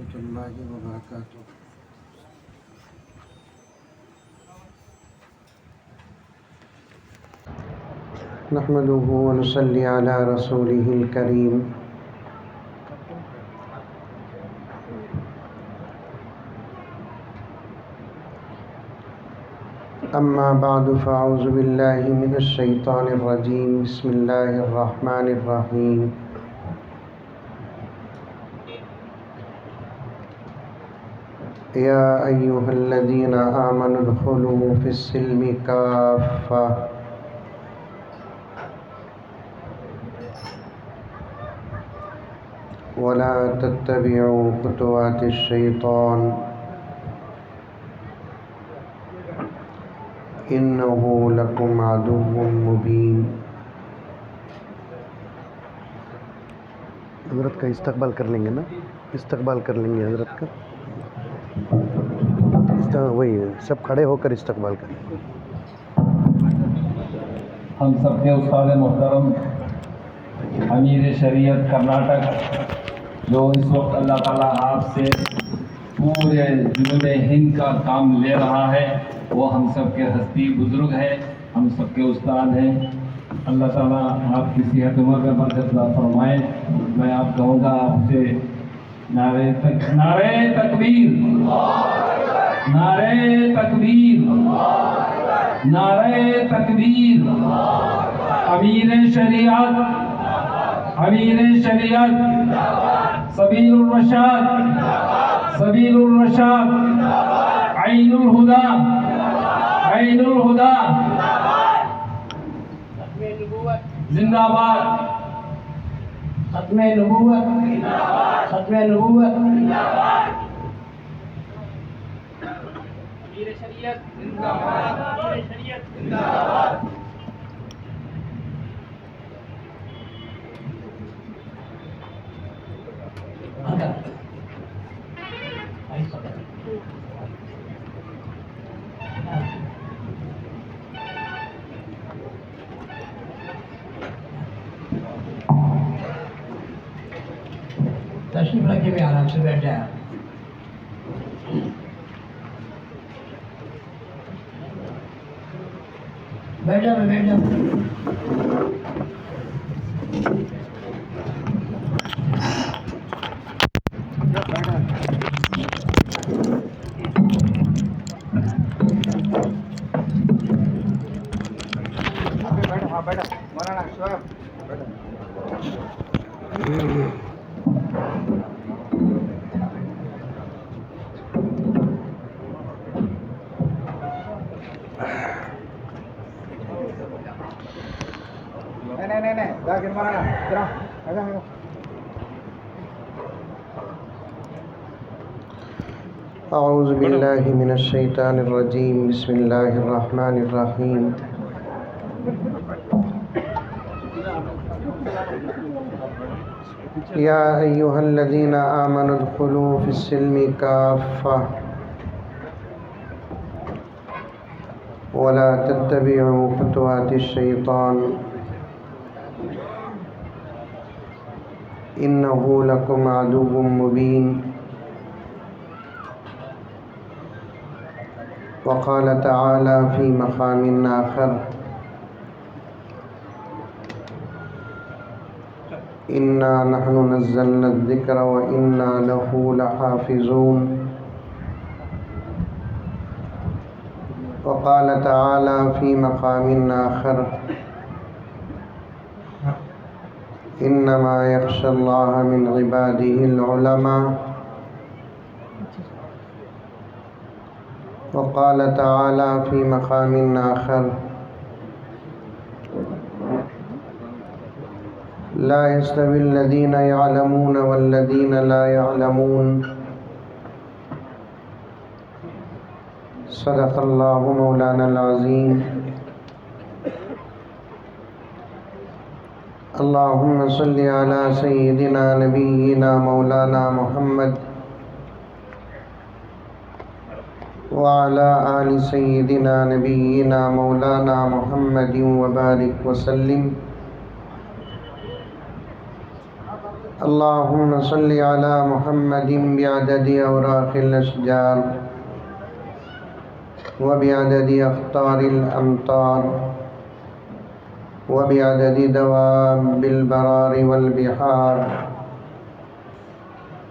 ورحمۃ اللہ وبرکاتہ۔ نحمده ونصلي على رسوله الكريم، اما بعد فاعوذ باللہ من الشیطان الرجیم، بسم اللہ الرحمن الرحیم۔ یا ایہا الذین آمنوا ادخلوا فی السلم کافۃ ولا تتبعوا خطوات الشیطان انہ لکم عدو مبین۔ حضرت کا استقبال کر لیں گے نا، استقبال کر لیں گے حضرت کا، وہی سب کھڑے ہو کر استقبال کریں۔ ہم سب کے استاد محترم امیر شریعت کرناٹک، جو اس وقت اللہ تعالیٰ آپ سے پورے جنوب ہند کا کام لے رہا ہے، وہ ہم سب کے ہستی بزرگ ہیں، ہم سب کے استاد ہیں۔ اللہ تعالیٰ آپ کی صحت عمر میں برکت عطا فرمائے۔ میں آپ کہوں گا آپ سے نعرہ تکبیر، نعرہ تکبیر، نعرہ تکبیر۔ امیر شریعت، امیر شریعت، سبیل الرشاد، سبیل الرشاد، عین الہدا، عین الہدا، زندہ باد، ختم نبوت، ختم نبوت، امیر شریعت زندہ باد، امیر شریعت زندہ باد۔ تشریف رکھے بھی آرام سے بیٹھ جائے۔ بیٹھ جاؤ، بیٹھ جاؤ۔ اعوذ باللہ من الشیطان الرجیم، بسم اللہ الرحمن الرحیم۔ یا ایہا الذین آمنوا ادخلوا فی السلم کافۃ ولا تتبعوا خطوات الشیطان انہ لکم عدو مبین۔ وقال تعالی فی مقام آخر انا نحن نزلنا الذکر وانا لہ لحافظون۔ وقال تعالی فی مقام آخر انما یخشی اللہ من عبادہ العلماء۔ وقال تعالی فی مقام آخر لا يستوي الذین يعلمون والذین لا يعلمون۔ صدق اللہ مولانا العظیم۔ اللہم صلی علی سیدنا نبینا مولانا محمد وعلی آل سیدنا نبینا مولانا محمد وبارک وسلم۔ اللهم صل على محمد بعدد أوراق الأشجار وبعدد أقطار الأمطار وبعدد دواب البرار والبحار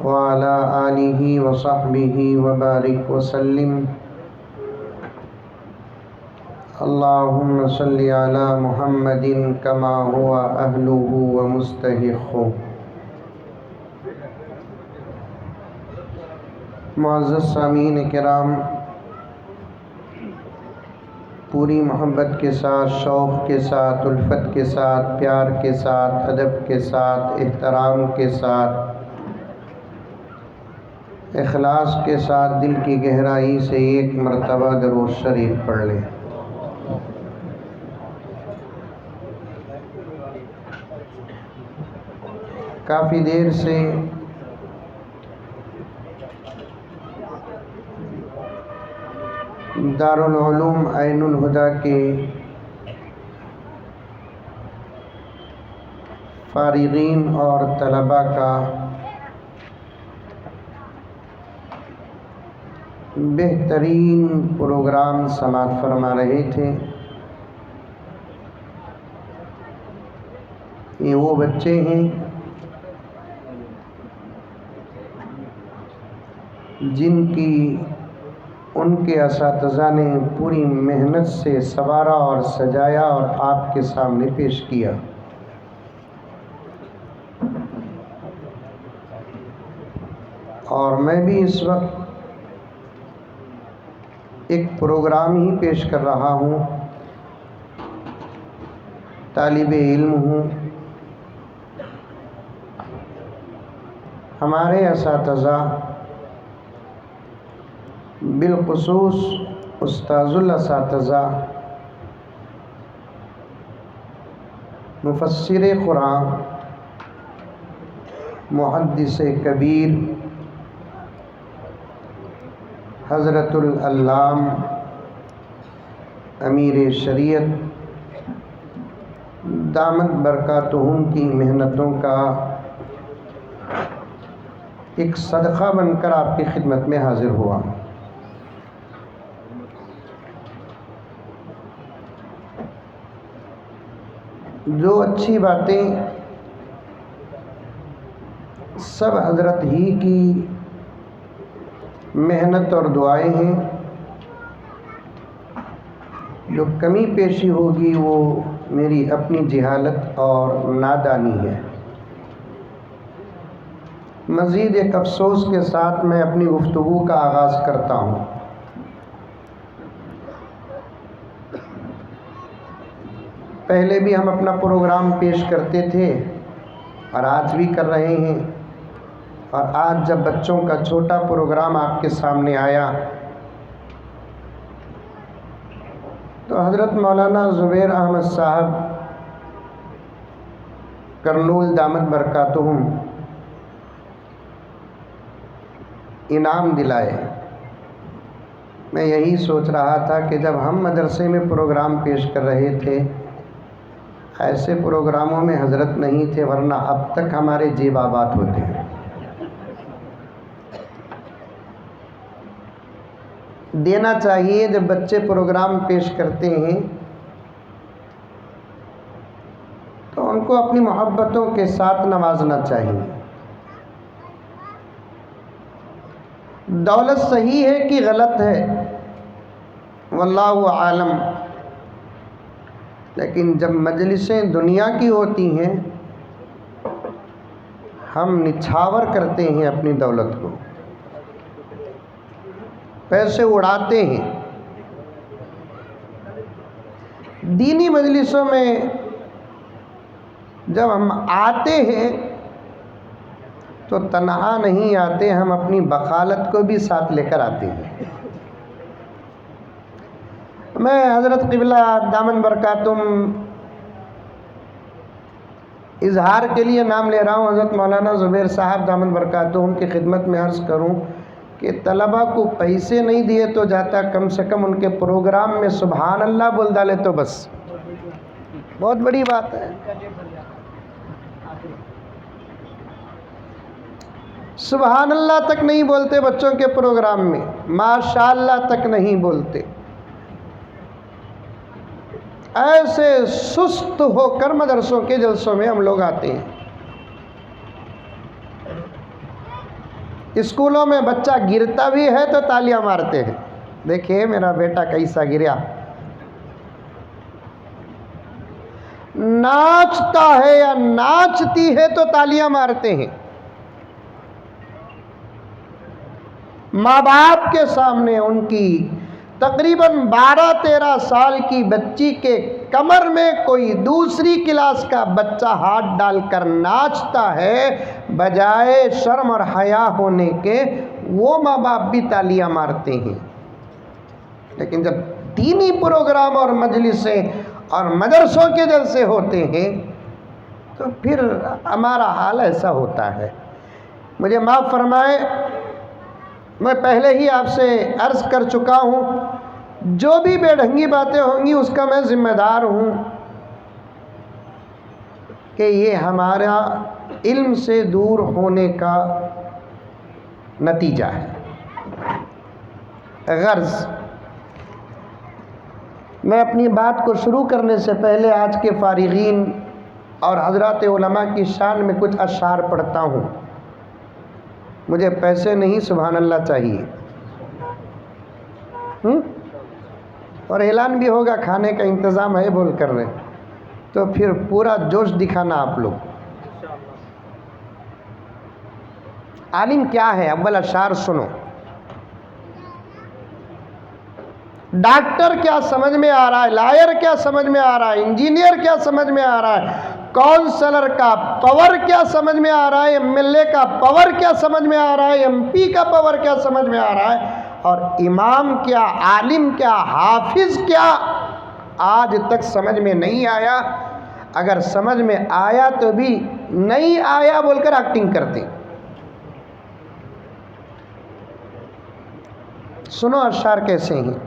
وعلى آله وصحبه وبارك وسلم. اللهم صل على محمد كما هو أهله ومستحقه. معزز سامعین کرام، پوری محبت کے ساتھ، شوق کے ساتھ، الفت کے ساتھ، پیار کے ساتھ، ادب کے ساتھ، احترام کے ساتھ، اخلاص کے ساتھ دل کی گہرائی سے ایک مرتبہ درود شریف پڑھ لیں۔ کافی دیر سے دارالعلوم عین الہدیٰ کے فارغین اور طلباء کا بہترین پروگرام سماعت فرما رہے تھے۔ یہ وہ بچے ہیں جن کی ان کے اساتذہ نے پوری محنت سے سنوارا اور سجایا اور آپ کے سامنے پیش کیا۔ اور میں بھی اس وقت ایک پروگرام ہی پیش کر رہا ہوں، طالب علم ہوں۔ ہمارے اساتذہ بالخصوص استاذ الاساتذہ مفسر قرآن، محدث کبیر حضرت العلام امیر شریعت دامت برکاتہم کی محنتوں کا ایک صدقہ بن کر آپ کی خدمت میں حاضر ہوا۔ جو اچھی باتیں سب حضرت ہی کی محنت اور دعائیں ہیں، جو کمی پیشی ہوگی وہ میری اپنی جہالت اور نادانی ہے۔ مزید ایک افسوس کے ساتھ میں اپنی گفتگو کا آغاز کرتا ہوں۔ پہلے بھی ہم اپنا پروگرام پیش کرتے تھے اور آج بھی کر رہے ہیں، اور آج جب بچوں کا چھوٹا پروگرام آپ کے سامنے آیا تو حضرت مولانا زبیر احمد صاحب کرنول دامت برکاتہم انعام دلائے۔ میں یہی سوچ رہا تھا کہ جب ہم مدرسے میں پروگرام پیش کر رہے تھے، ایسے پروگراموں میں حضرت نہیں تھے، ورنہ اب تک ہمارے جیب آباد ہوتے ہیں۔ دینا چاہیے، جب بچے پروگرام پیش کرتے ہیں تو ان کو اپنی محبتوں کے ساتھ نوازنا چاہیے۔ دولت صحیح ہے کہ غلط ہے واللہ عالم، لیکن جب مجلسیں دنیا کی ہوتی ہیں ہم نچھاور کرتے ہیں اپنی دولت کو، پیسے اڑاتے ہیں۔ دینی مجلسوں میں جب ہم آتے ہیں تو تنہا نہیں آتے، ہم اپنی بخالت کو بھی ساتھ لے کر آتے ہیں۔ میں حضرت قبلہ دامن برکاتہم اظہار کے لیے نام لے رہا ہوں، حضرت مولانا زبیر صاحب دامن برکاتہم کی خدمت میں عرض کروں کہ طلبہ کو پیسے نہیں دیے تو جاتا، کم سے کم ان کے پروگرام میں سبحان اللہ بول ڈالے تو بس بہت بڑی بات ہے۔ سبحان اللہ تک نہیں بولتے بچوں کے پروگرام میں، ماشاءاللہ تک نہیں بولتے، ایسے سست ہو کر مدرسوں کے جلسوں میں ہم لوگ آتے ہیں۔ اسکولوں میں بچہ گرتا بھی ہے تو تالیاں مارتے ہیں، دیکھیے میرا بیٹا کیسا گریا۔ ناچتا ہے یا ناچتی ہے تو تالیاں مارتے ہیں۔ ماں باپ کے سامنے ان کی تقریباً 12-13 سال کی بچی کے کمر میں کوئی دوسری کلاس کا بچہ ہاتھ ڈال کر ناچتا ہے، بجائے شرم اور حیا ہونے کے وہ ماں باپ بھی تالیاں مارتے ہیں۔ لیکن جب دینی پروگرام اور مجلسیں اور مدرسوں کے جلسے ہوتے ہیں تو پھر ہمارا حال ایسا ہوتا ہے۔ مجھے معاف فرمائے، میں پہلے ہی آپ سے عرض کر چکا ہوں، جو بھی بے ڈھنگی باتیں ہوں گی اس کا میں ذمہ دار ہوں کہ یہ ہمارا علم سے دور ہونے کا نتیجہ ہے۔ غرض میں اپنی بات کو شروع کرنے سے پہلے آج کے فارغین اور حضرات علماء کی شان میں کچھ اشعار پڑھتا ہوں۔ مجھے پیسے نہیں، سبحان اللہ چاہیے، اور اعلان بھی ہوگا، کھانے کا انتظام ہے بول کر رہے، تو پھر پورا جوش دکھانا آپ لوگ۔ عالم کیا ہے؟ اول اشعار سنو۔ ڈاکٹر کیا سمجھ میں آ رہا ہے، لائر کیا سمجھ میں آ رہا ہے، انجینئر کیا سمجھ میں آ رہا ہے، کونسلر کا پاور کیا سمجھ میں آ رہا ہے، ایم ایل اے کا پاور کیا سمجھ میں آ رہا ہے، ایم پی کا پاور کیا سمجھ میں آ رہا ہے، اور امام کیا، عالم کیا، حافظ کیا آج تک سمجھ میں نہیں آیا۔ اگر سمجھ میں آیا تو بھی نہیں آیا بول کر ایکٹنگ کرتے۔ سنو اشعار کیسے ہیں۔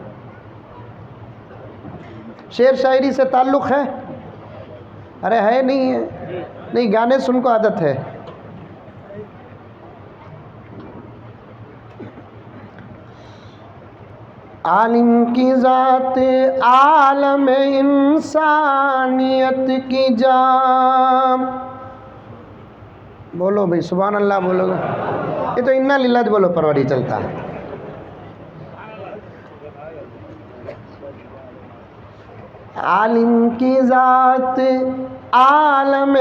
شعر شاعری سے تعلق ہے؟ ارے ہے نہیں ہے؟ نہیں، گانے سن کو عادت ہے۔ عالم کی ذات عالم انسانیت کی جام، بولو بھائی سبحان اللہ بولو گے، یہ تو انا للہ بولو پروری چلتا ہے۔ عالم کی ذات عالم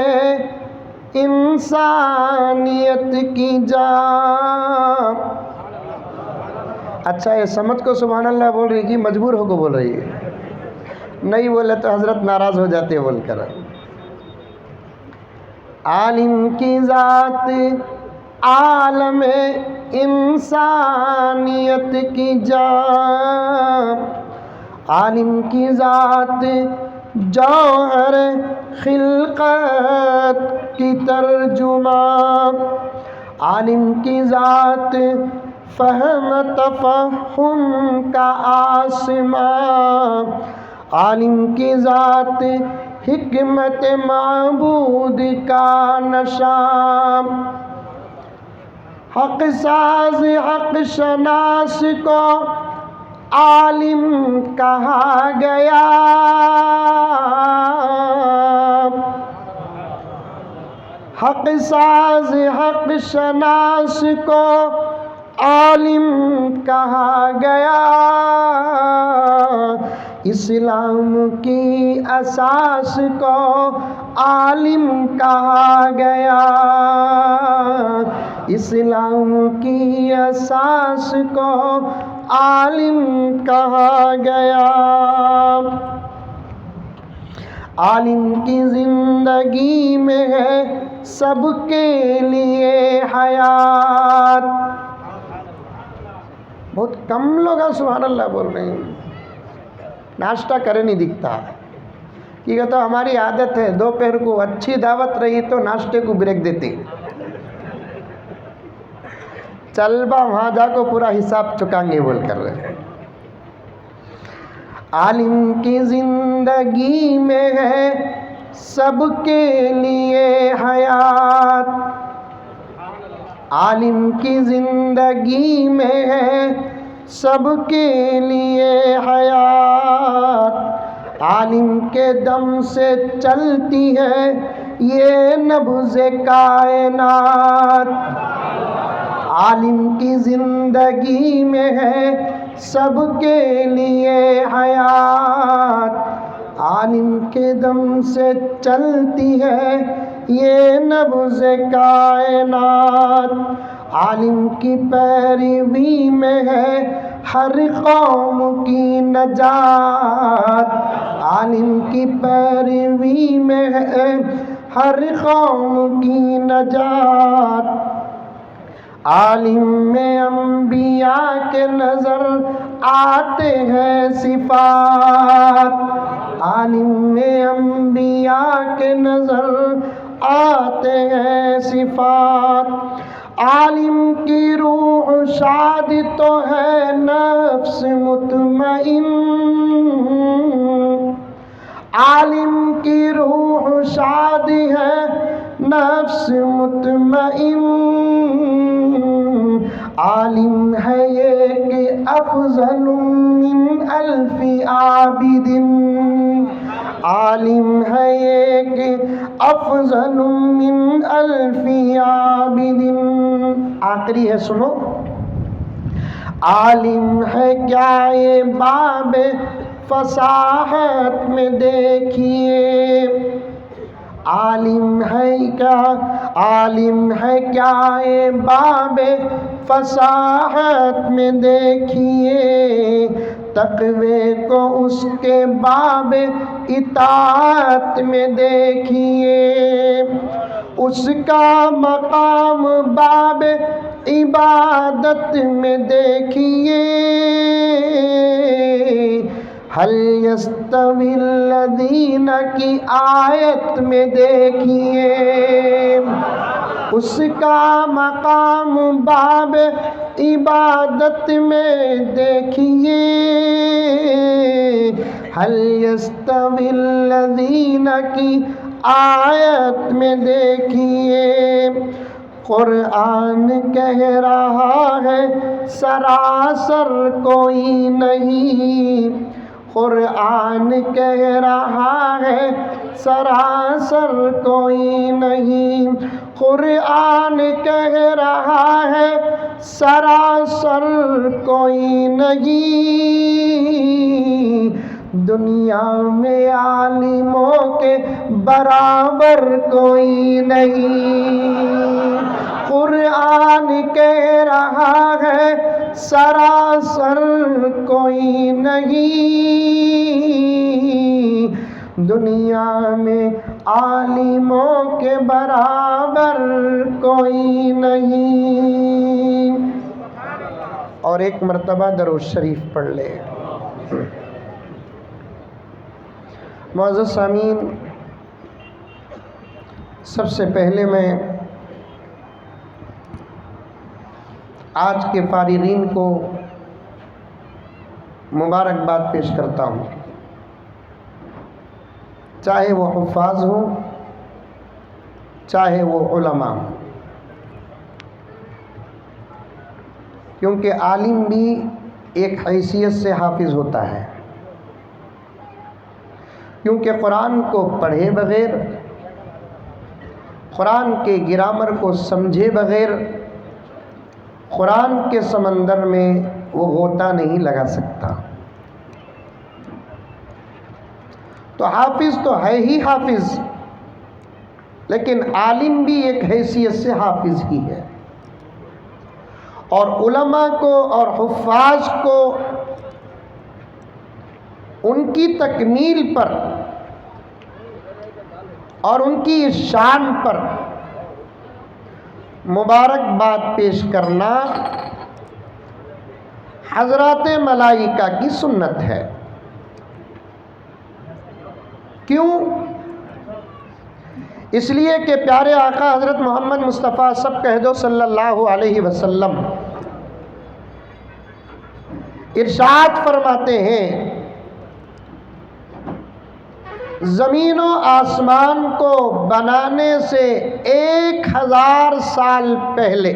انسانیت کی جام۔ اچھا یہ سمت کو سبحان اللہ بول رہی کہ مجبور ہو کو بول رہی ہے؟ نہیں بولے تو حضرت ناراض ہو جاتے بول کر۔ عالم کی ذات عالم انسانیت کی جام، عالم کی ذات جوہر خلقت کی ترجمان، عالم کی ذات فہم تفہم کا آسمان، عالم کی ذات حکمت معبود کا نشان، حق ساز حق شناس کو عالم کہا گیا، حق ساز حق شناس کو عالم کہا گیا، اسلام کی اساس کو عالم کہا گیا، اسلام کی اساس کو عالم کہا گیا۔ عالم کی زندگی میں ہے سب کے لیے حیات۔ بہت کم لوگ سبحان اللہ بول رہے ہیں، ناشتہ کرے نہیں دکھتا، یہ تو ہماری عادت ہے، دوپہر کو اچھی دعوت رہی تو ناشتے کو بریک دیتے، چل با وہاں جا کو پورا حساب چکائیں گے بول کر رہے۔ عالم کی زندگی میں ہے سب کے لیے حیات، عالم کی زندگی میں ہے سب کے لیے حیات، عالم کے دم سے چلتی ہے یہ نبض کائنات، عالم کی زندگی میں ہے سب کے لیے حیات، عالم کے دم سے چلتی ہے یہ نبض کائنات، عالم کی پیروی میں ہے ہر قوم کی نجات، عالم کی پیروی میں ہے ہر قوم کی نجات، عالم میں انبیاء کے نظر آتے ہیں صفات، عالم میں انبیاء کے نظر آتے ہیں صفات، عالم کی روح شاد تو ہے نفس مطمئن، عالم کی روح شاد ہے نفس مطمئن، عالم ہے یہ کہ افضل من الف عابد، عالم ہے یہ کہ افضل من الف عابد، آخری ہے سنو، عالم ہے کیا یہ باب فصاحت میں دیکھیے، عالم ہے کیا، عالم ہے کیا یہ باب فصاحت میں دیکھیے، تقوی کو اس کے باب اطاعت میں دیکھیے، اس کا مقام باب عبادت میں دیکھیے، هل يستوي الذین کی آیت میں دیکھیے، اس کا مقام باب عبادت میں دیکھیے، هل يستوي الذین کی آیت میں دیکھیے، قرآن کہہ رہا ہے سراسر کوئی نہیں، قرآن کہہ رہا ہے سراسر کوئی نہیں، قرآن کہہ رہا ہے سراسر کوئی نہیں، دنیا میں عالموں کے برابر کوئی نہیں، قرآن کہہ رہا ہے سراسر کوئی نہیں، دنیا میں عالموں کے برابر کوئی نہیں۔ اور ایک مرتبہ درود شریف پڑھ لے۔ معزز سامعین، سب سے پہلے میں آج کے فارغین کو مبارکباد پیش کرتا ہوں، چاہے وہ حفاظ ہوں چاہے وہ علماء ہوں، کیونکہ عالم بھی ایک حیثیت سے حافظ ہوتا ہے، کیونکہ قرآن کو پڑھے بغیر، قرآن کے گرامر کو سمجھے بغیر قرآن کے سمندر میں وہ غوطہ نہیں لگا سکتا۔ تو حافظ تو ہے ہی حافظ، لیکن عالم بھی ایک حیثیت سے حافظ ہی ہے، اور علماء کو اور حفاظ کو ان کی تکمیل پر اور ان کی شان پر مبارکباد پیش کرنا حضرات ملائکہ کی سنت ہے۔ کیوں؟ اس لیے کہ پیارے آقا حضرت محمد مصطفیٰ سب کہہ دو صلی اللہ علیہ وسلم ارشاد فرماتے ہیں، زمین و آسمان کو بنانے سے 1000 سال پہلے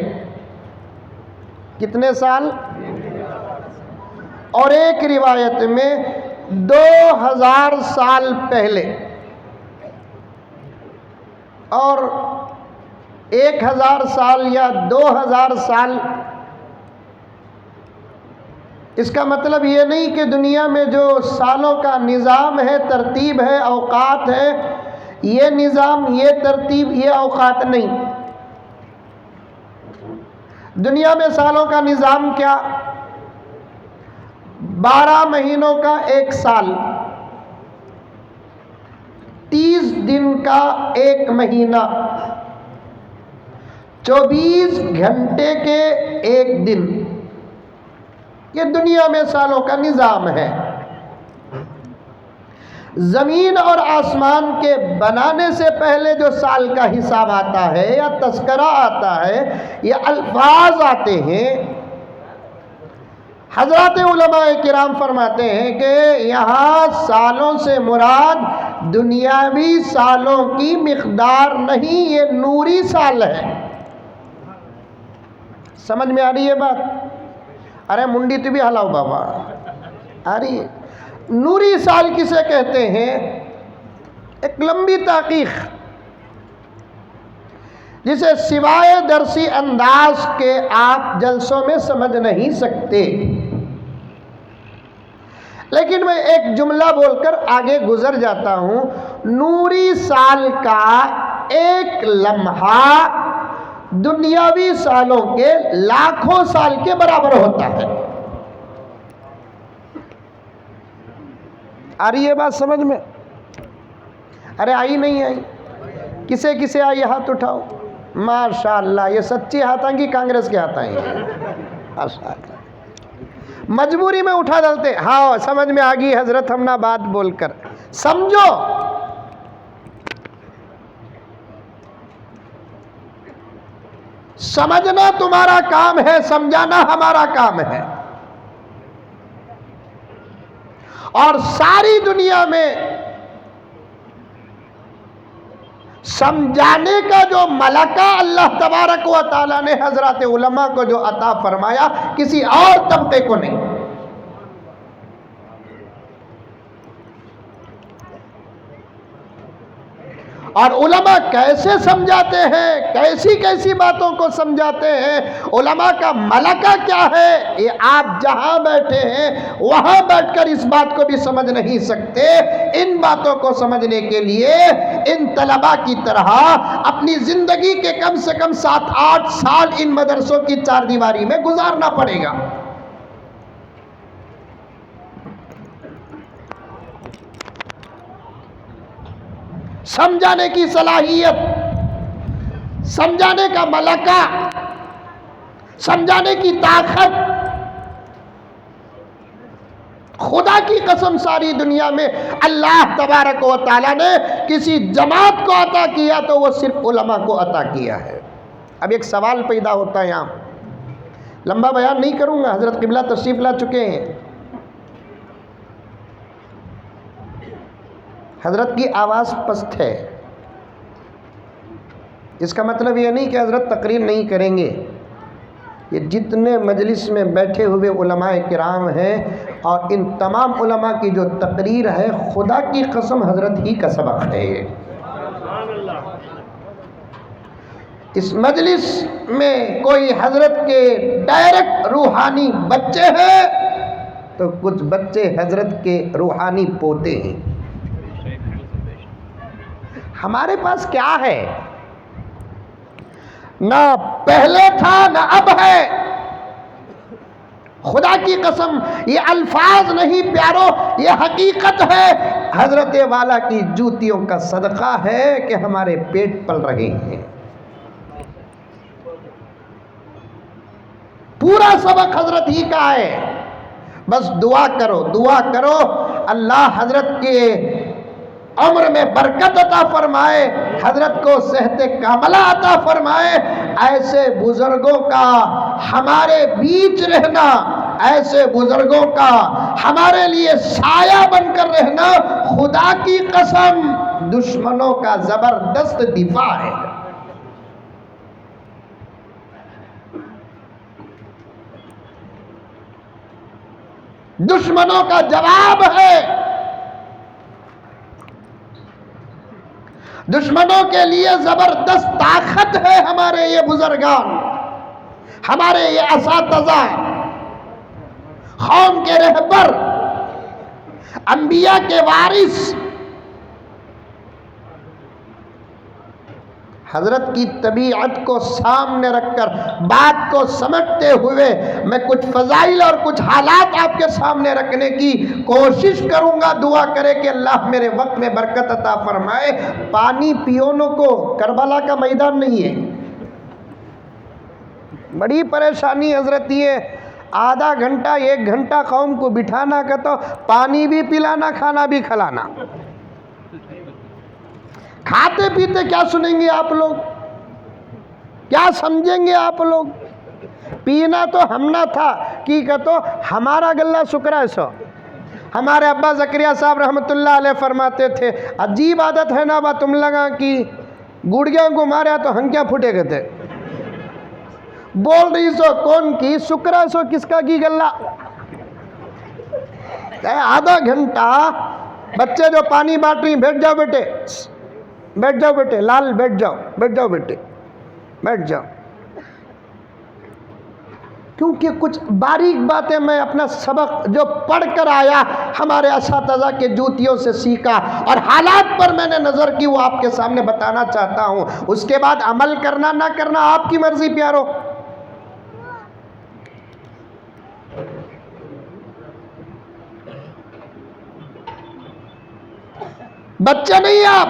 کتنے سال؟ اور ایک روایت میں 2000 سال پہلے، اور 1000 سال یا 2000 سال، اس کا مطلب یہ نہیں کہ دنیا میں جو سالوں کا نظام ہے، ترتیب ہے، اوقات ہے، یہ نظام، یہ ترتیب، یہ اوقات نہیں۔ دنیا میں سالوں کا نظام کیا؟ 12 مہینوں کا ایک سال، 30 دن کا ایک مہینہ، 24 گھنٹے کے ایک دن، یہ دنیا میں سالوں کا نظام ہے۔ زمین اور آسمان کے بنانے سے پہلے جو سال کا حساب آتا ہے یا تذکرہ آتا ہے، یہ الفاظ آتے ہیں۔ حضرات علماء کرام فرماتے ہیں کہ یہاں سالوں سے مراد دنیاوی سالوں کی مقدار نہیں، یہ نوری سال ہے۔ سمجھ میں آ رہی ہے بات؟ ارے منڈی تو بھی ہلاؤ بابا، آ رہی ہے؟ نوری سال کسے کہتے ہیں؟ ایک لمبی تحقیق جسے سوائے درسی انداز کے آپ جلسوں میں سمجھ نہیں سکتے، لیکن میں ایک جملہ بول کر آگے گزر جاتا ہوں۔ نوری سال کا ایک لمحہ دنیاوی سالوں کے لاکھوں سال کے برابر ہوتا ہے۔ آ رہی ہے بات سمجھ میں؟ ارے آئی نہیں آئی؟ کسے کسے آئی ہاتھ اٹھاؤ۔ ماشاءاللہ، یہ سچی ہاتھ آئیں گی، کانگریس کے ہاتھ آئیں گے۔ مجبوری میں اٹھا ڈالتے، ہاں سمجھ میں آ گئی حضرت، ہم نہ بات بول کر سمجھو۔ سمجھنا تمہارا کام ہے، سمجھانا ہمارا کام ہے۔ اور ساری دنیا میں سمجھانے کا جو ملکہ اللہ تبارک و تعالیٰ نے حضرات علماء کو جو عطا فرمایا، کسی اور طبقے کو نہیں۔ اور علماء کیسے سمجھاتے ہیں، کیسی کیسی باتوں کو سمجھاتے ہیں، علماء کا ملکہ کیا ہے، یہ آپ جہاں بیٹھے ہیں وہاں بیٹھ کر اس بات کو بھی سمجھ نہیں سکتے۔ ان باتوں کو سمجھنے کے لیے ان طلباء کی طرح اپنی زندگی کے کم سے کم 7-8 سال ان مدرسوں کی چار دیواری میں گزارنا پڑے گا۔ سمجھانے کی صلاحیت، سمجھانے کا ملکہ، سمجھانے کی طاقت، خدا کی قسم ساری دنیا میں اللہ تبارک و تعالیٰ نے کسی جماعت کو عطا کیا تو وہ صرف علماء کو عطا کیا ہے۔ اب ایک سوال پیدا ہوتا ہے، یہاں لمبا بیان نہیں کروں گا، حضرت قبلہ تشریف لا چکے ہیں۔ حضرت کی آواز پست ہے، اس کا مطلب یہ نہیں کہ حضرت تقریر نہیں کریں گے۔ یہ جتنے مجلس میں بیٹھے ہوئے علماء کرام ہیں اور ان تمام علماء کی جو تقریر ہے، خدا کی قسم حضرت ہی کا سبق ہے یہ۔ اس مجلس میں کوئی حضرت کے ڈائریکٹ روحانی بچے ہیں تو کچھ بچے حضرت کے روحانی پوتے ہیں۔ ہمارے پاس کیا ہے؟ نہ پہلے تھا نہ اب ہے۔ خدا کی قسم یہ الفاظ نہیں پیارو، یہ حقیقت ہے۔ حضرت والا کی جوتیوں کا صدقہ ہے کہ ہمارے پیٹ پل رہے ہیں۔ پورا سبق حضرت ہی کا ہے۔ بس دعا کرو، دعا کرو، اللہ حضرت کے عمر میں برکت عطا فرمائے، حضرت کو صحت کاملہ عطا فرمائے۔ ایسے بزرگوں کا ہمارے بیچ رہنا، ایسے بزرگوں کا ہمارے لیے سایہ بن کر رہنا، خدا کی قسم دشمنوں کا زبردست دفاع ہے۔ दुश्मनों का जवाब है। दुश्मनों के लिए जबरदस्त ताकत है हमारे ये बुजुर्गान, हमारे ये असातिज़ा, कौम के रहबर, अंबिया के वारिस। हजरत की तबीयत को सामने रखकर, बात को समझते हुए मैं कुछ फजाइल और कुछ हालात आपके सामने रखने की कोशिश करूंगा। दुआ करे कि अल्लाह मेरे वक्त में बरकत अता फरमाए। पानी पियोनों को करबला का मैदान नहीं है, बड़ी परेशानी हजरत ये आधा घंटा 1 घंटा कौम को बिठाना का, तो पानी भी पिलाना, खाना भी खिलाना। खाते पीते क्या सुनेंगे आप लोग, क्या समझेंगे आप लोग। पीना तो हमना था कि तो हमारा गल्ला शुक्र है। सो हमारे अब्बा ज़करिया साहब रहमतुल्लाह अलैह फरमाते थे, अजीब आदत है ना बा तुम लगा कि गुड़िया को मारा तो हम क्या फुटे गए थे। बोल रही सो कौन की शुक्र है, सो किसका की गल्ला। आधा घंटा बच्चे जो पानी बांट रही, बैठ जाओ बेटे, बैठ जाओ बेटे, लाल बैठ जाओ, बैठ जाओ बेटे, बैठ जाओ। क्योंकि कुछ बारीक बातें मैं अपना सबक जो पढ़ कर आया हमारे असातिज़ा के जूतियों से सीखा और हालात पर मैंने नज़र की, वो आपके सामने बताना चाहता हूँ। उसके बाद अमल करना ना करना आपकी मर्जी प्यारो। बच्चे नहीं आप,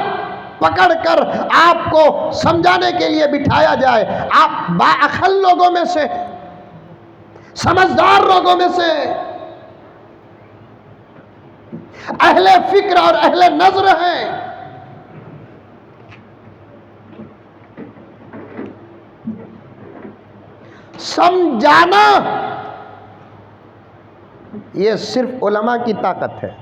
पकड़ कर आपको समझाने के लिए बिठाया जाए। आप बाअक़ल लोगों में से, समझदार लोगों में से, अहले फिक्र और अहले नज़र हैं। समझाना ये सिर्फ उलमा की ताकत है।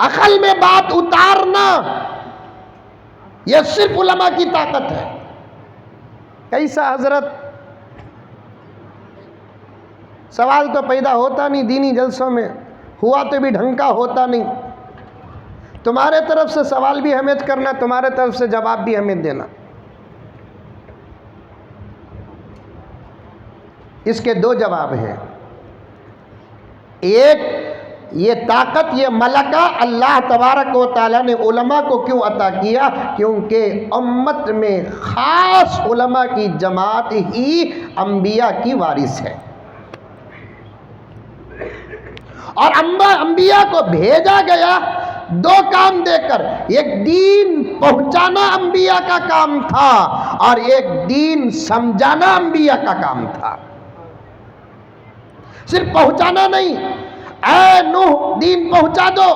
अकल में बात उतारना यह सिर्फ उलमा की ताकत है। कैसा हजरत, सवाल तो पैदा होता नहीं दीनी जलसों में, हुआ तो भी ढंग का होता नहीं। तुम्हारे तरफ से सवाल भी हमें करना, तुम्हारे तरफ से जवाब भी हमें देना। इसके 2 जवाब हैं। एक, ये ताकत, ये मलका अल्लाह तबारक व तआला ने उलमा को क्यों अता किया, क्योंकि उम्मत में ख़ास उलमा की जमात ही अंबिया की वारिस है। और अंबिया को भेजा गया 2 काम देकर, एक दीन पहुंचाना अंबिया का काम था और एक दीन समझाना अंबिया का काम था। सिर्फ पहुंचाना नहीं, ऐ नूह दीन पहुंचा दो,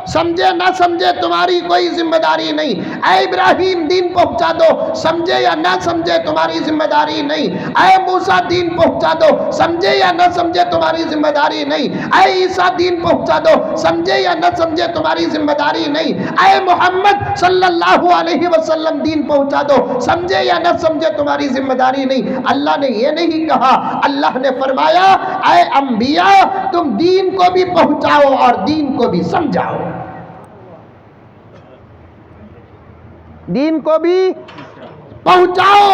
समझे ना समझे तुम्हारी कोई जिम्मेदारी नहीं। ऐ इब्राहिम दीन पहुंचा दो, समझे या ना समझे तुम्हारी जिम्मेदारी नहीं। ऐ मूसा दीन पहुंचा दो, समझे या ना समझे तुम्हारी जिम्मेदारी नहीं। ऐ ईसा दीन पहुंचा दो, समझे या ना समझे तुम्हारी जिम्मेदारी नहीं। ऐ मोहम्मद सल्लल्लाहु अलैहि वसल्लम दीन पहुंचा दो, समझे या ना समझे तुम्हारी जिम्मेदारी नहीं। अल्लाह ने ये नहीं कहा, अल्लाह ने फरमाया ऐ अंबिया तुम दीन को भी पहुंचाओ और दीन को भी समझाओ। दीन को भी पहुंचाओ,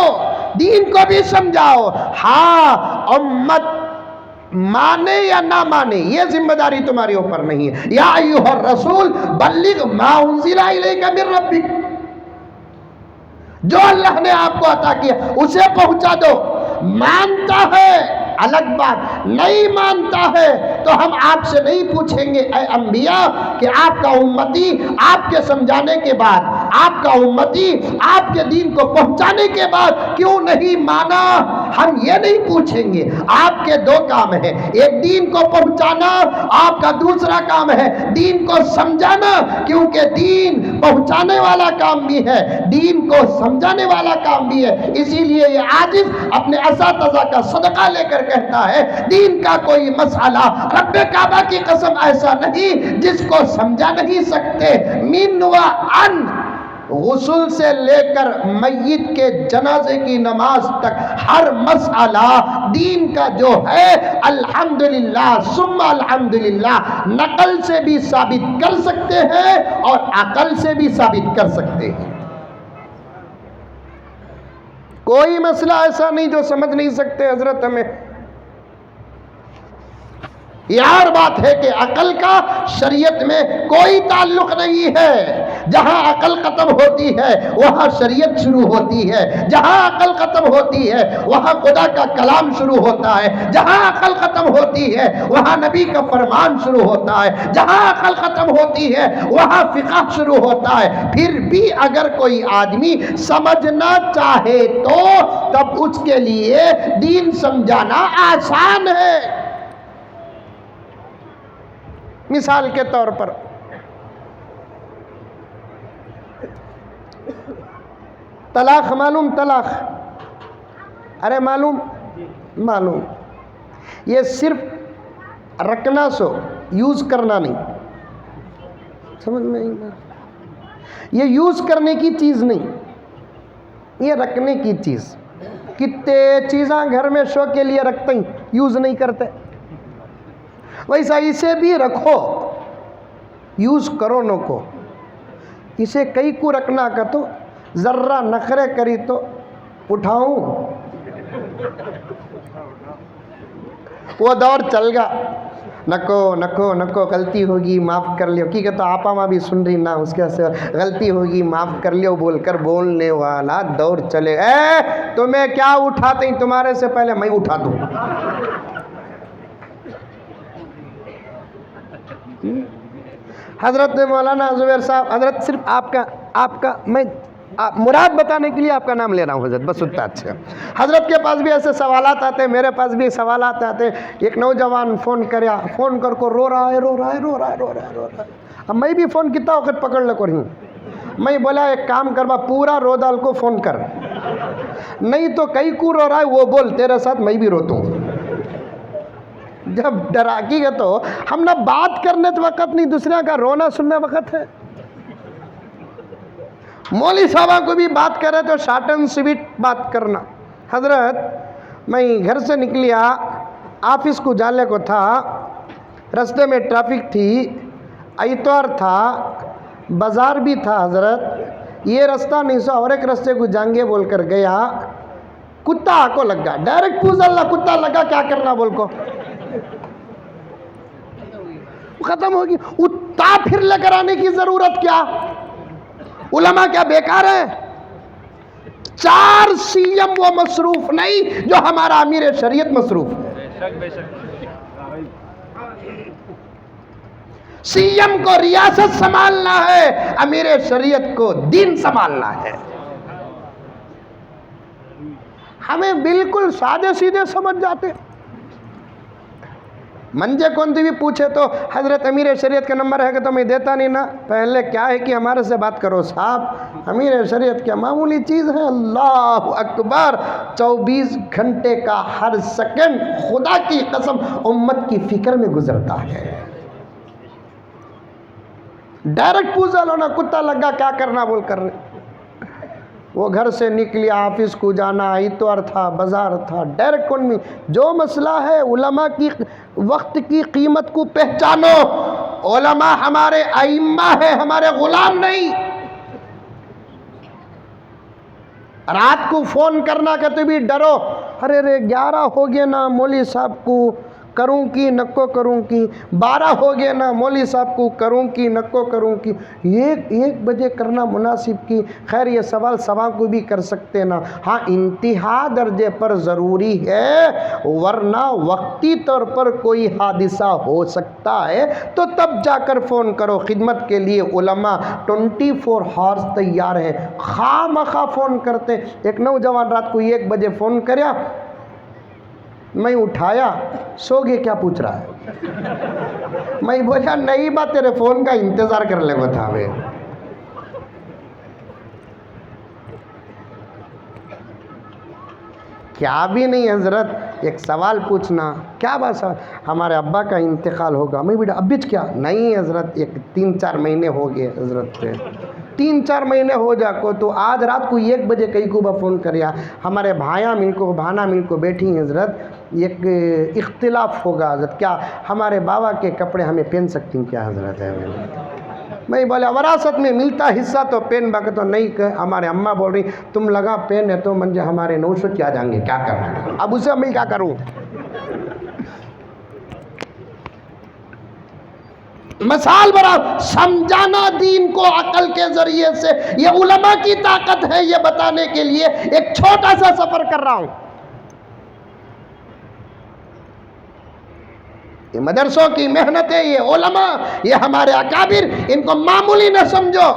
दीन को भी समझाओ। हाँ, उम्मत माने या ना माने ये जिम्मेदारी तुम्हारे ऊपर नहीं है। या अय्युहर रसूल बल्लिग मा उन्ज़िला इलैका मिर रब्बिक, जो अल्लाह ने आपको अता किया उसे पहुंचा दो। मानता है अलग बात, नहीं मानता है तो हम आपसे नहीं पूछेंगे ऐ अंबिया कि आपका उम्मती आपके समझाने के बाद, आपका उम्मती आपके दीन को पहुंचाने के बाद क्यों नहीं माना। हम ये नहीं पूछेंगे। आपके 2 काम हैं, एक दीन को पहुंचाना, आपका दूसरा काम है दीन को समझाना। क्योंकि दीन पहुंचाने वाला काम भी है, दीन को समझाने वाला काम भी है। इसीलिए ये आजिज अपने असातिज़ा का सदका लेकर कहता है दीन का कोई मसाला रब्बे काबा की कसम ऐसा नहीं जिसको समझा नहीं सकते। मिन व अन غسل سے لے کر میت کے جنازے کی نماز تک ہر مسئلہ دین کا جو ہے الحمدللہ ثم الحمدللہ نقل سے بھی ثابت کر سکتے ہیں اور عقل سے بھی ثابت کر سکتے ہیں. کوئی مسئلہ ایسا نہیں جو سمجھ نہیں سکتے حضرت ہمیں. یار بات ہے کہ عقل کا شریعت میں کوئی تعلق نہیں ہے. جہاں عقل ختم ہوتی ہے وہاں شریعت شروع ہوتی ہے. جہاں عقل ختم ہوتی ہے وہاں خدا کا کلام شروع ہوتا ہے. جہاں عقل ختم ہوتی ہے وہاں نبی کا فرمان شروع ہوتا ہے. جہاں عقل ختم ہوتی ہے وہاں فقہ شروع ہوتا ہے. پھر بھی اگر کوئی آدمی سمجھنا چاہے تو تب اس کے لیے دین سمجھانا آسان ہے. مثال کے طور پر طلاق معلوم؟ طلاق ارے معلوم. یہ صرف رکھنا سو یوز کرنا نہیں. سمجھ میں نہیں؟ یہ یوز کرنے کی چیز نہیں, یہ رکھنے کی چیز. کتنے چیزاں گھر میں شو کے لیے رکھتے ہیں, یوز نہیں کرتے. ویسا اسے بھی رکھو, یوز کرو نو کو. اسے کئی کو رکھنا کا تو ذرہ نخرے کری تو اٹھاؤں, وہ دور چل گا. نکو غلطی ہوگی معاف کر لیو. کی کہتا آپا ماں بھی سن رہی نا, اس کے سے غلطی ہوگی معاف کر لیو بول کر بولنے والا دور چلے. تمہیں کیا اٹھاتے ہیں, تمہارے سے پہلے میں اٹھا دوں. حضرت مولانا زبیر صاحب, حضرت صرف آپ کا میں مراد بتانے کے لیے آپ کا نام لے رہا ہوں حضرت, بس اتنا اچھا. حضرت کے پاس بھی ایسے سوالات آتے ہیں, میرے پاس بھی سوالات آتے ہیں. ایک نوجوان فون کر کو رو رہا ہے. اب میں بھی فون کتنا وقت پکڑ لے کر ہوں. میں بولا ایک کام کر, با پورا رو دال کو فون کر, نہیں تو کئی کو رو رہا ہے وہ بول, تیرے ساتھ میں بھی روتا ہوں. جب ڈراکی ہے تو ہم نہ بات کرنے وقت نہیں, دوسرے کا رونا سننے وقت ہے. مولوی صاحبہ کو بھی بات کرے تو شارٹ اینڈ سویٹ بات کرنا. حضرت میں گھر سے نکلیا, آفس کو جانے کو تھا, رستے میں ٹریفک تھی, اتوار تھا, بازار بھی تھا. حضرت یہ رستہ نہیں سو اور ایک رستے کو جانگے بول کر گیا, کتا کو لگا. ڈائریکٹ پوچھ اللہ کتا لگا کیا کرنا بول کو, ختم ہوگی. اتا پھر لے کر آنے کی ضرورت کیا؟ علماء کیا بیکار ہیں؟ 4 CM وہ مصروف نہیں جو ہمارا امیر شریعت مصروف ہے. CM کو ریاست سنبھالنا ہے, امیر شریعت کو دین سنبھالنا ہے. ہمیں بالکل سادے سیدھے سمجھ جاتے. منجے کون بھی پوچھے تو حضرت امیر شریعت کا نمبر ہے کہ تو میں دیتا نہیں نا. پہلے کیا ہے کہ ہمارے سے بات کرو صاحب, امیر شریعت کیا معمولی چیز ہے. اللہ اکبر, 24 گھنٹے کا ہر سیکنڈ خدا کی قسم امت کی فکر میں گزرتا ہے. ڈائریکٹ پوچھا لو نا کتا لگا کیا کرنا بول کر. وہ گھر سے نکلیا, آفس کو جانا, اتوار تھا, بازار تھا, ڈائریکٹ کون میں. جو مسئلہ ہے علماء کی وقت کی قیمت کو پہچانو. علماء ہمارے ائمہ ہیں, ہمارے غلام نہیں. رات کو فون کرنا کہ تو بھی ڈرو, ارے 11 ہو گئے نا مولوی صاحب کو کروں کی نکو کروں کی, 12 ہو گئے نا مولوی صاحب کو کروں کی نکو کروں کی, 1 بجے کرنا مناسب کی. خیر یہ سوال سوا کو بھی کر سکتے نا. ہاں انتہا درجے پر ضروری ہے, ورنہ وقتی طور پر کوئی حادثہ ہو سکتا ہے تو تب جا کر فون کرو. خدمت کے لیے علماء 24 ہارس تیار ہیں. خواہ مخواہ فون کرتے. ایک نوجوان رات کو 1 بجے فون کریا, میں اٹھایا, سو گئے کیا پوچھ رہا ہے. میں بولا نہیں بات, تیرے فون کا انتظار کر لے کو تھا. کیا بھی نہیں حضرت, ایک سوال پوچھنا. کیا بات سوال؟ ہمارے ابا کا انتقال ہوگا. میں بیٹا ابج کیا؟ نہیں حضرت, 3-4 مہینے ہو گئے حضرت. 3-4 महीने हो जाको तो आज रात को 1 बजे कहीं को फ़ोन करिया हमारे भाया मिल को भाना मिल को बैठी हज़रत एक इख्तिलाफ होगा हज़रत, क्या हमारे बाबा के कपड़े हमें पहन सकती हैं क्या हज़रत है? मैं बोला वरासत में मिलता हिस्सा तो पेन बाकी तो नहीं कह। हमारे अम्मा बोल रही तुम लगा पेन है तो मंजे हमारे 900 क्या जाएंगे, क्या करना, अब उसे मैं क्या करूं? मिसाल बरा समझाना दीन को अकल के जरिए से, ये उलमा की ताकत है, ये बताने के लिए एक छोटा सा सफर कर रहा हूं। ये मदरसों की मेहनत है, ये उलमा, ये हमारे अकाबिर, इनको मामूली न समझो।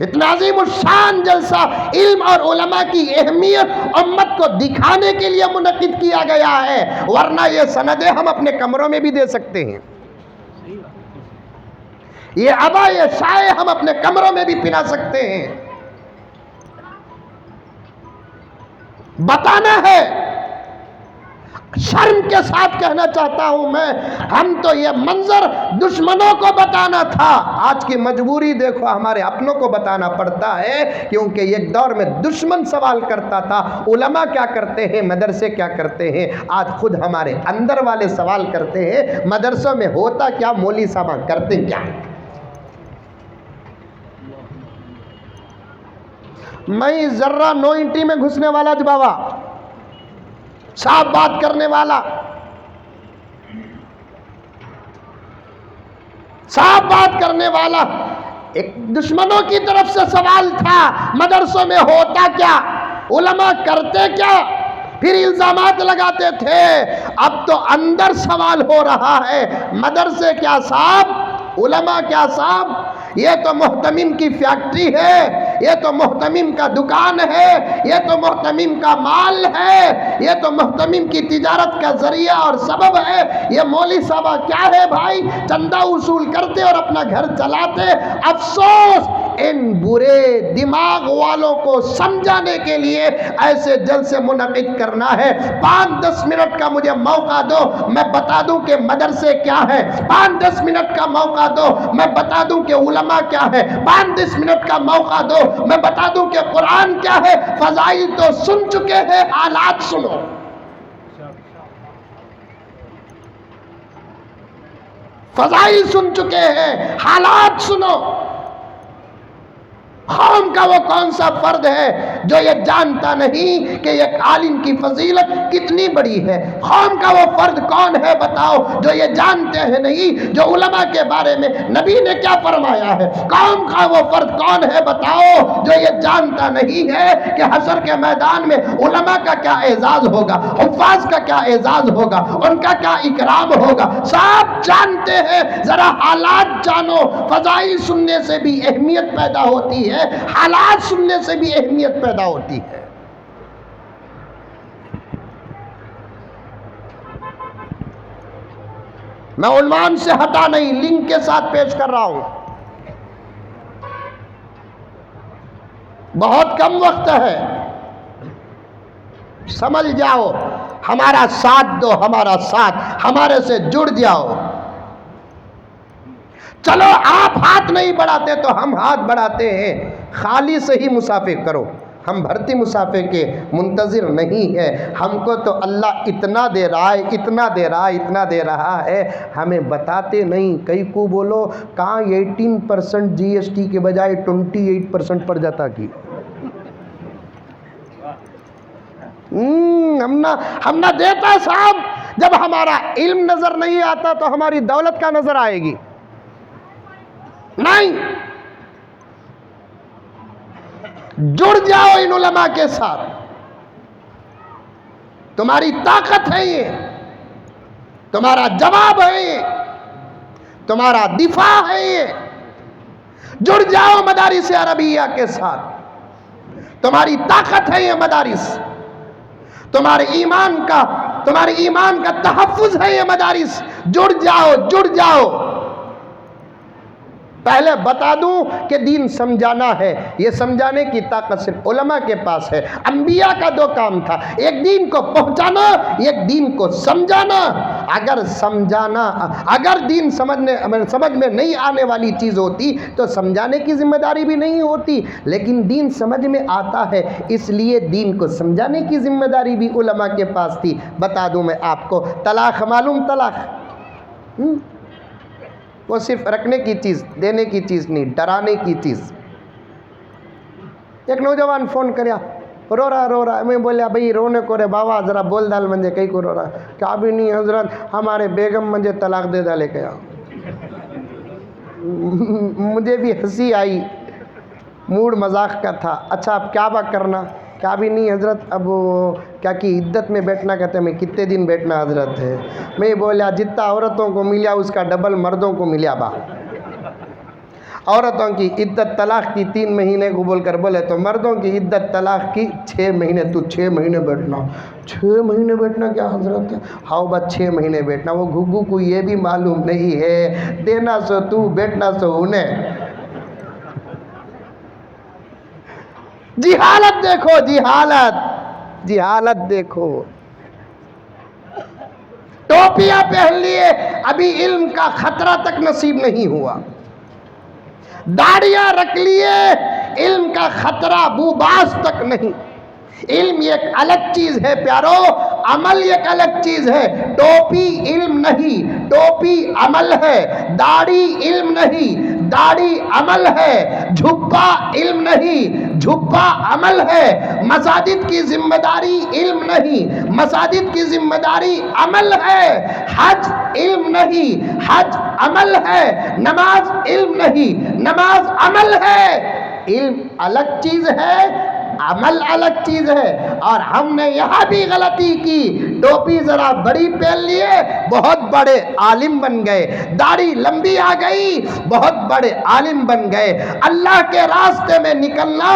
इतना अजीम शान जलसा इल्म और उलमा की अहमियत उम्मत को दिखाने के लिए मुनक़िद किया गया है, वरना ये सनदें हम अपने कमरों में भी दे सकते हैं, ये अबा ये शाये हम अपने कमरों में भी पिला सकते हैं। बताना है, शर्म के साथ कहना चाहता हूं मैं, हम तो ये मंजर दुश्मनों को बताना था, आज की मजबूरी देखो हमारे अपनों को बताना पड़ता है, क्योंकि एक दौर में दुश्मन सवाल करता था उलमा क्या करते हैं, मदरसे क्या करते हैं, आज खुद हमारे अंदर वाले सवाल करते हैं मदरसों में होता क्या, मौली साहब करते क्या। मैं जर्रा नो इंटी में घुसने वाला बाबा, साफ बात करने वाला, साफ बात करने वाला। एक दुश्मनों की तरफ से सवाल था मदरसों में होता क्या, उलमा करते क्या, फिर इल्जामात लगाते थे। अब तो अंदर सवाल हो रहा है, मदरसे क्या साहब, उलमा क्या साहब, ये तो मोहतमिम की फैक्ट्री है, ये तो मोहतमिम का दुकान है, ये तो मोहतमिम का माल है, ये तो मोहतमिम की तिजारत का जरिया और सबब है। ये मौली साहब क्या है भाई, चंदा वसूल करते और अपना घर चलाते। अफसोस इन बुरे दिमाग वालों को समझाने के लिए ऐसे जलसे मुनक़िद करना है। 5-10 मिनट का मुझे मौका दो, मैं बता दूं कि मदरसे क्या है, 5-10 मिनट का मौका दो, मैं बता दूं कि उलमा क्या है, 5-10 मिनट का मौका दो, मैं बता दूं कि कुरान क्या है। फजाइल तो सुन चुके हैं, हालात सुनो। फजाइल सुन चुके हैं, हालात सुनो। कौम का वो कौन सा फर्द है जो ये जानता नहीं कि एक आलिम की फजीलत कितनी बड़ी है। कौम का वो फर्द कौन है बताओ जो ये जानते हैं नहीं जो उलमा के बारे में नबी ने क्या फरमाया है। कौम का वो फर्द कौन है बताओ जो ये जानता नहीं है कि हशर के मैदान में उलमा का क्या एजाज होगा, हुफ्फाज का क्या एजाज होगा, उनका क्या इकराम होगा। सब जानते हैं, जरा हालात जानो। फजाइल सुनने से भी अहमियत पैदा होती है, हालात सुनने से भी अहमियत पैदा होती है। मैं उन्वान से हटा नहीं, लिंक के साथ पेश कर रहा हूं। बहुत कम वक्त है, समझ जाओ, हमारा साथ दो, हमारा साथ, हमारे से जुड़ जाओ। चलो आप हाथ नहीं बढ़ाते तो हम हाथ बढ़ाते हैं, खाली से ही मुसाफे करो। हम भर्ती मुसाफे के मुंतज़िर नहीं है। हमको तो अल्लाह इतना दे रहा है, इतना दे रहा है, इतना दे रहा है, हमें बताते नहीं। कई को बोलो कहाँ 18% GST के बजाय 28% पड़ जाता की। हम ना देता साहब। जब हमारा इल्म नजर नहीं आता तो हमारी दौलत का नजर आएगी नहीं। जुड़ जाओ इन उलमा के साथ, तुम्हारी ताकत है ये, तुम्हारा जवाब है ये, तुम्हारा दिफा है ये। जुड़ जाओ मदारिस अरबिया के साथ, तुम्हारी ताकत है ये मदारिस, तुम्हारे ईमान का तहफ़्फ़ुज़ है ये मदारिस। जुड़ जाओ, जुड़ जाओ। پہلے بتا دوں کہ دین سمجھانا ہے، یہ سمجھانے کی طاقت صرف علماء کے پاس ہے۔ انبیاء کا دو کام تھا، ایک دین کو پہنچانا، ایک دین کو سمجھانا۔ اگر دین سمجھ میں نہیں آنے والی چیز ہوتی تو سمجھانے کی ذمہ داری بھی نہیں ہوتی، لیکن دین سمجھ میں آتا ہے، اس لیے دین کو سمجھانے کی ذمہ داری بھی علماء کے پاس تھی۔ بتا دوں میں آپ کو، طلاق معلوم، طلاق وہ صرف رکھنے کی چیز، دینے کی چیز نہیں، ڈرانے کی چیز۔ ایک نوجوان فون کریا، رو رہا، میں بولیا بھئی رونے کو رے بابا ذرا بول دال منجے کئی کو رو رہا، کیا بھی نہیں حضرت ہمارے بیگم منجے طلاق دے ڈالے کیا۔ مجھے بھی ہنسی آئی، موڈ مذاق کا تھا۔ اچھا اب کیا بات کرنا؟ کیا بھی نہیں حضرت، اب کیا کی عدت میں بیٹھنا کہتے ہیں، میں کتنے دن بیٹھنا حضرت ہے؟ میں بولیا جتنا عورتوں کو ملیا اس کا ڈبل مردوں کو ملیا با۔ عورتوں کی عدت طلاق کی 3 مہینے کو بول کر بولے تو مردوں کی عدت طلاق کی 6 مہینے۔ تو 6 مہینے بیٹھنا، 6 مہینے بیٹھنا کیا حضرت ہے؟ ہاؤ بس 6 مہینے بیٹھنا۔ وہ گھگو کو یہ بھی معلوم نہیں ہے، دینا سو تو بیٹھنا سو انہیں۔ جہالت دیکھو، جہالت دیکھو۔ ٹوپیاں پہن لیے، ابھی علم کا خطرہ تک نصیب نہیں ہوا۔ داڑیاں رکھ لیے، علم کا خطرہ بوباس تک نہیں۔ علم ایک الگ چیز ہے پیارو، عمل ایک الگ چیز ہے۔ ٹوپی علم نہیں، ٹوپی عمل ہے۔ داڑھی علم نہیں، داڑھی عمل ہے۔ جھبا علم نہیں، جھبا عمل ہے۔ مساجد کی ذمہ داری علم نہیں، مساجد کی ذمہ داری عمل ہے۔ حج علم نہیں، حج عمل ہے۔ نماز علم نہیں، نماز عمل ہے۔ علم الگ چیز ہے، عمل الگ چیز ہے۔ اور ہم نے یہاں بھی غلطی کی، ٹوپی ذرا بڑی پہن لیے، بہت بڑے عالم بن گئے۔ داڑھی لمبی آ گئی، بہت بڑے عالم بن گئے۔ اللہ کے راستے میں نکلنا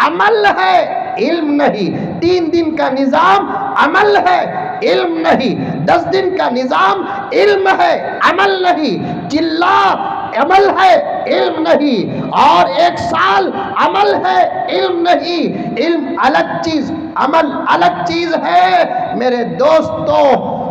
عمل ہے، علم نہیں۔ 3 دن کا نظام عمل ہے، علم نہیں۔ 10 دن کا نظام علم ہے، عمل نہیں۔ چلا عمل ہے، علم نہیں۔ اور 1 سال عمل ہے، علم نہیں۔ علم الگ چیز، عمل الگ چیز ہے۔ میرے دوستو،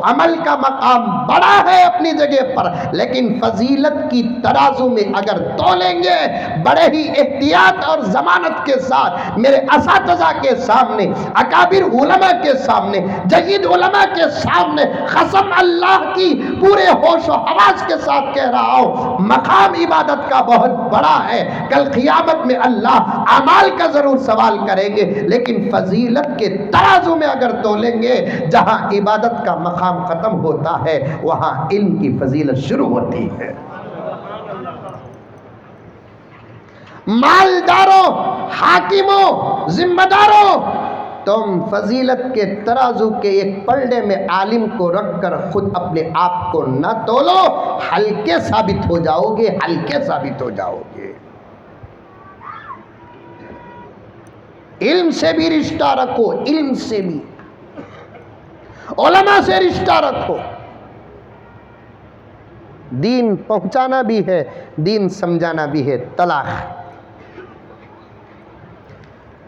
عمل کا مقام بڑا ہے اپنی جگہ پر، لیکن فضیلت کی ترازو میں اگر تولیں گے، بڑے ہی احتیاط اور ضمانت کے ساتھ میرے اساتذہ کے سامنے، اکابر علماء کے سامنے، جید علماء کے سامنے قسم اللہ کی پورے ہوش و حواس کے ساتھ کہہ رہا ہوں، مقام عبادت کا بہت بڑا ہے۔ کل قیامت میں اللہ اعمال کا ضرور سوال کریں گے، لیکن فضیلت کے ترازو میں اگر تولیں گے، جہاں عبادت کا مقام ختم ہوتا ہے وہاں علم کی فضیلت شروع ہوتی ہے۔ مالداروں، حاکموں، ذمہ داروں، تم فضیلت کے ترازو کے ایک پلڑے میں عالم کو رکھ کر خود اپنے آپ کو نہ تولو، ہلکے ثابت ہو جاؤ گے، ہلکے ثابت ہو جاؤ گے۔ علم سے بھی رشتہ رکھو، علم سے بھی، علماء سے رشتہ رکھو۔ دین پہنچانا بھی ہے، دین سمجھانا بھی ہے۔ طلاق،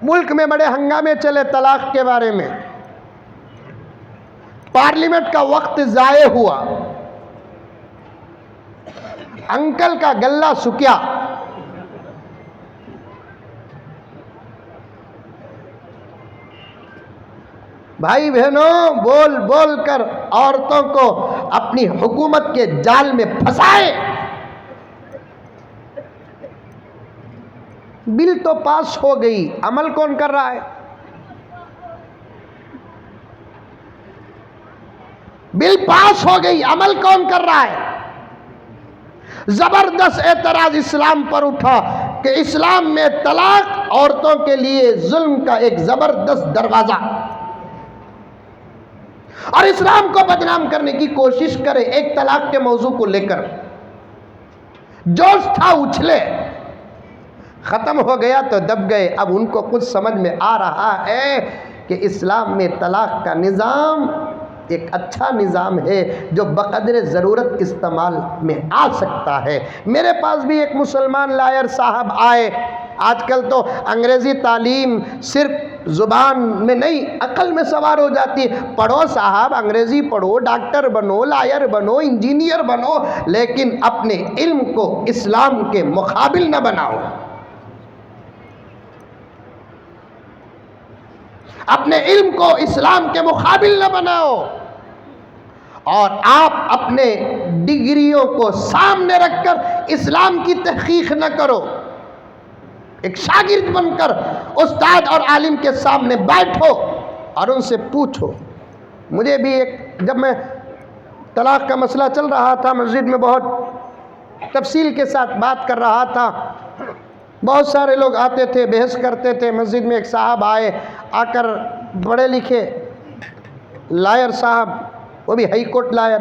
ملک میں بڑے ہنگامے چلے طلاق کے بارے میں، پارلیمنٹ کا وقت ضائع ہوا، انکل کا گلہ سکیا، بھائی بہنوں بول بول کر عورتوں کو اپنی حکومت کے جال میں پھنسائے۔ بل تو پاس ہو گئی، عمل کون کر رہا ہے؟ بل پاس ہو گئی، عمل کون کر رہا ہے؟ زبردست اعتراض اسلام پر اٹھا کہ اسلام میں طلاق عورتوں کے لیے ظلم کا ایک زبردست دروازہ، اور اسلام کو بدنام کرنے کی کوشش کرے ایک طلاق کے موضوع کو لے کر۔ جوش تھا اچھلے، ختم ہو گیا تو دب گئے۔ اب ان کو کچھ سمجھ میں آ رہا ہے کہ اسلام میں طلاق کا نظام ایک اچھا نظام ہے جو بقدر ضرورت استعمال میں آ سکتا ہے۔ میرے پاس بھی ایک مسلمان لائر صاحب آئے۔ آج کل تو انگریزی تعلیم صرف زبان میں نہیں عقل میں سوار ہو جاتی ہے۔ پڑھو صاحب، انگریزی پڑھو، ڈاکٹر بنو، لائر بنو، انجینئر بنو، لیکن اپنے علم کو اسلام کے مقابل نہ بناؤ۔ اپنے علم کو اسلام کے مقابل نہ بناؤ، اور آپ اپنے ڈگریوں کو سامنے رکھ کر اسلام کی تحقیق نہ کرو۔ ایک شاگرد بن کر استاد اور عالم کے سامنے بیٹھو اور ان سے پوچھو۔ مجھے بھی جب میں طلاق کا مسئلہ چل رہا تھا، مسجد میں بہت تفصیل کے ساتھ بات کر رہا تھا، بہت سارے لوگ آتے تھے، بحث کرتے تھے۔ مسجد میں ایک صاحب آئے، آ کر پڑھے لکھے لائر صاحب، وہ بھی ہائی کورٹ لائر،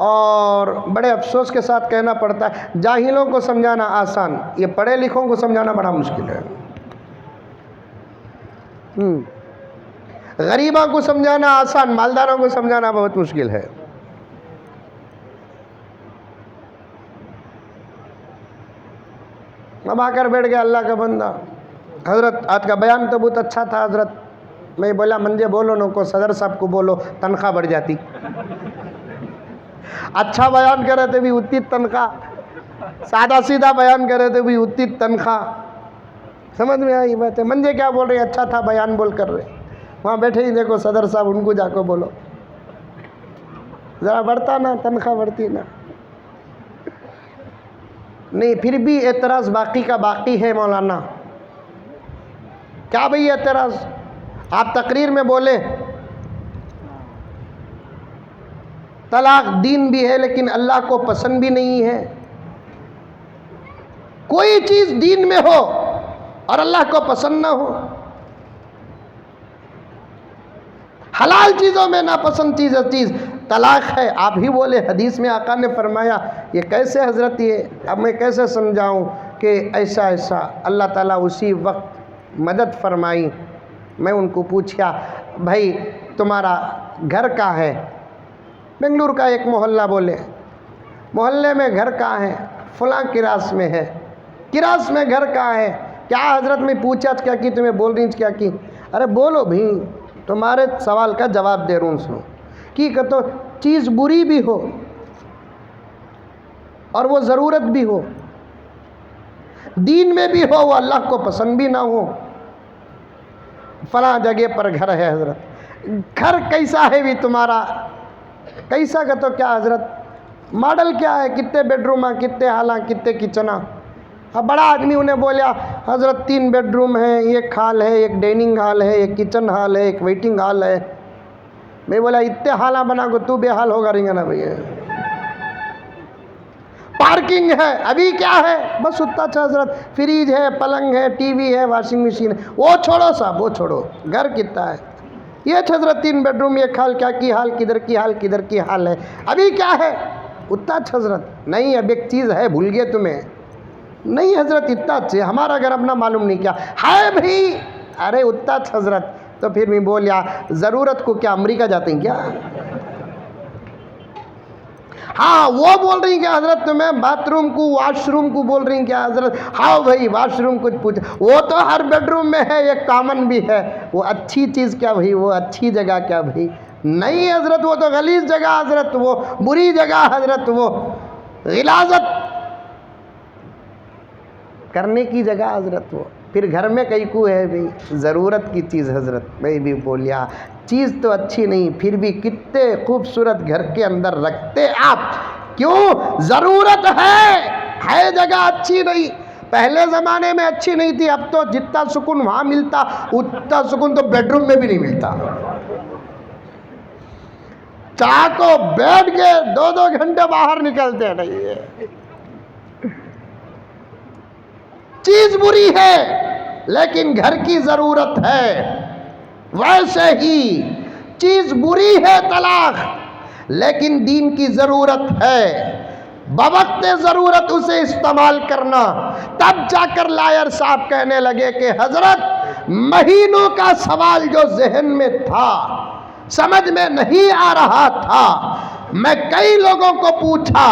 اور بڑے افسوس کے ساتھ کہنا پڑتا ہے جاہلوں کو سمجھانا آسان، یہ پڑھے لکھوں کو سمجھانا بڑا مشکل ہے۔ غریبوں کو سمجھانا آسان، مالداروں کو سمجھانا بہت مشکل ہے۔ اب آ کر بیٹھ گیا اللہ کا بندہ، حضرت آج کا بیان تو بہت اچھا تھا حضرت۔ میں بولا منجے بولو نو کو، صدر صاحب کو بولو، تنخواہ بڑھ جاتی۔ اچھا بیان کرے تو بھی اتنی تنخواہ، سادہ سیدھا بیان کرے تو بھی اتنی تنخواہ۔ سمجھ میں آئی بات ہے؟ منجے کیا بول رہے، اچھا تھا بیان بول کر رہے، وہاں بیٹھے ہی دیکھو صدر صاحب، ان کو جا کو بولو، ذرا بڑھتا نا، تنخواہ بڑھتی نا۔ نہیں، پھر بھی اعتراض باقی کا باقی ہے مولانا۔ کیا بھئی اعتراض؟ آپ تقریر میں بولے طلاق دین بھی ہے لیکن اللہ کو پسند بھی نہیں ہے۔ کوئی چیز دین میں ہو اور اللہ کو پسند نہ ہو، حلال چیزوں میں ناپسند چیز طلاق ہے، آپ ہی بولے حدیث میں آقا نے فرمایا۔ یہ کیسے حضرت، یہ اب میں کیسے سمجھاؤں کہ ایسا اللہ تعالیٰ اسی وقت مدد فرمائی۔ میں ان کو پوچھا بھائی تمہارا گھر کہاں ہے؟ بنگلور کا ایک محلہ بولے، محلے میں گھر کہاں ہے؟ فلاں کراس میں ہے۔ کراس میں گھر کہاں ہے؟ کیا حضرت میں پوچھا کیا کی تمہیں بول رہی کیا کی؟ ارے بولو بھی، تمہارے سوال کا جواب دے رہا ہوں سنو کی کہ تو چیز بری بھی ہو اور وہ ضرورت بھی ہو، دین میں بھی ہو، وہ اللہ کو پسند بھی نہ ہو۔ فلاں جگہ پر گھر ہے حضرت۔ گھر کیسا ہے بھی تمہارا؟ کیسا کا تو کیا حضرت، ماڈل کیا ہے، کتنے بیڈ روم ہیں، کتنے حال ہیں، کتنے کچن ہیں؟ بڑا آدمی انہیں بولیا حضرت 3 بیڈ روم ہیں، ایک ہال ہے، ایک ڈائننگ ہال ہے، ایک کچن ہال ہے، ایک ویٹنگ ہال ہے۔ میں بولا اتنے حالہ بنا کو تو بے حال ہوگا رہیں گا نا بھئی۔ پارکنگ ہے، ابھی کیا ہے؟ بس اتنا اچھا حضرت، فریج ہے، پلنگ ہے، ٹی وی ہے، واشنگ مشین ہے۔ وہ چھوڑو صاحب، وہ چھوڑو، گھر کتنا ہے؟ یہ حضرت 3 بیڈ روم، ایک حال، کیا کی حال، کدھر کی حال، کدھر کی حال ہے؟ ابھی کیا ہے؟ اتنا اچھا حضرت، نہیں اب ایک چیز ہے بھول گئے تمہیں۔ نہیں حضرت اتنا اچھا، ہمارا گھر اپنا معلوم نہیں کیا ہے بھائی؟ ارے اتنا اچھا حضرت۔ تو پھر میں بولیا ضرورت کو کیا امریکہ جاتے ہیں کیا؟ ہاں وہ بول رہی کیا حضرت تمہیں باتھ روم کو، واش روم کو بول رہی کیا حضرت؟ ہاں بھائی واش روم کچھ پوچھ، وہ تو ہر بیڈ روم میں ہے، ایک کامن بھی ہے۔ وہ اچھی چیز کیا بھائی، وہ اچھی جگہ کیا بھائی؟ نہیں حضرت وہ تو غلیظ جگہ حضرت، وہ بری جگہ حضرت، وہ غلاظت کرنے کی جگہ حضرت۔ وہ پھر گھر میں کئی کو ہے بھی ضرورت کی چیز حضرت۔ میں بھی بولیا چیز تو اچھی نہیں، پھر بھی کتنے خوبصورت گھر کے اندر رکھتے آپ، کیوں؟ ضرورت ہے جگہ اچھی نہیں۔ پہلے زمانے میں اچھی نہیں تھی، اب تو جتنا سکون وہاں ملتا اتنا سکون تو بیڈ روم میں بھی نہیں ملتا۔ چاہ تو بیٹھ کے 2 گھنٹے باہر نکلتے نہیں ہے۔ چیز بری ہے لیکن گھر کی ضرورت ہے، ویسے ہی چیز بری ہے طلاق، لیکن دین کی ضرورت ہے، بوقت ضرورت اسے استعمال کرنا۔ تب جا کر لائر صاحب کہنے لگے کہ حضرت مہینوں کا سوال جو ذہن میں تھا समझ में नहीं आ रहा था। मैं कई लोगों को पूछा,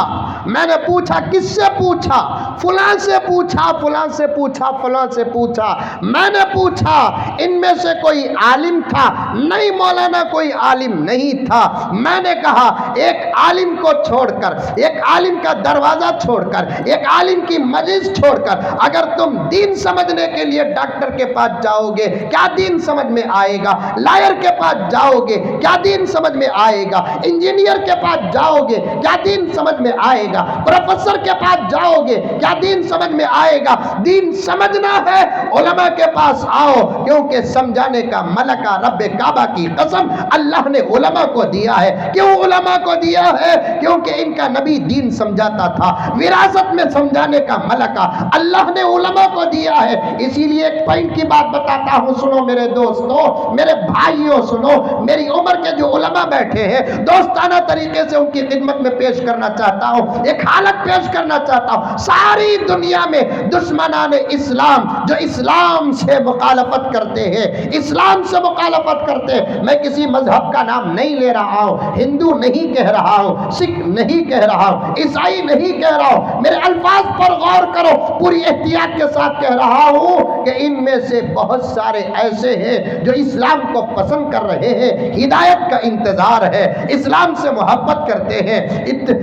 मैंने पूछा किससे पूछा, फलां से पूछा, फलां से पूछा, फलां से पूछा। मैंने पूछा इनमें से कोई आलिम था? नहीं मौलाना, कोई आलिम नहीं था। मैंने कहा एक आलिम को छोड़कर, एक आलिम का दरवाजा छोड़कर, एक आलिम की मजलिस छोड़कर अगर तुम दीन समझने के लिए डॉक्टर के पास जाओगे, क्या दीन समझ में आएगा? लॉयर के पास जाओगे, क्या दीन समझ में आएगा? इंजीनियर के पास जाओगे, क्या दीन समझ में आएगा? प्रोफेसर के पास जाओगे, क्या दीन समझ में आएगा? दीन समझना है, उलमा के पास आओ, क्योंकि समझाने का मलका रब्बे काबा की कसम अल्लाह ने उलमा को दिया है। क्यों उलमा को दिया है? क्योंकि इनका नबी दीन समझाता था। विरासत में समझाने का मलका अल्लाह ने उलमा को दिया है। इसीलिए एक पॉइंट की बात बताता हूं, सुनो मेरे दोस्तों, मेरे भाइयों, सुनो, मेरी उम्र के जो उलमा बैठे हैं, दोस्ताना तरीके से उनकी खिदमत में पेश करना चाहता हूं, एक हालत पेश करना चाहता हूं। सारी दुनिया में दुश्मनाने इस्लाम जो इस्लाम से मुखालफत करते हैं, इस्लाम से मुखालफत करते हैं, मैं किसी मजहब का नाम नहीं ले रहा हूं, हिंदू नहीं कह रहा हूं, सिख नहीं कह रहा हूं, ईसाई नहीं कह रहा हूं, मेरे अल्फाज पर गौर करो, पूरी एहतियात के साथ कह रहा हूं कि इनमें से बहुत सारे ऐसे हैं जो इस्लाम को पसंद कर रहे हैं, हिदायत का इंतजार है, इस्लाम से मोहब्बत करते हैं,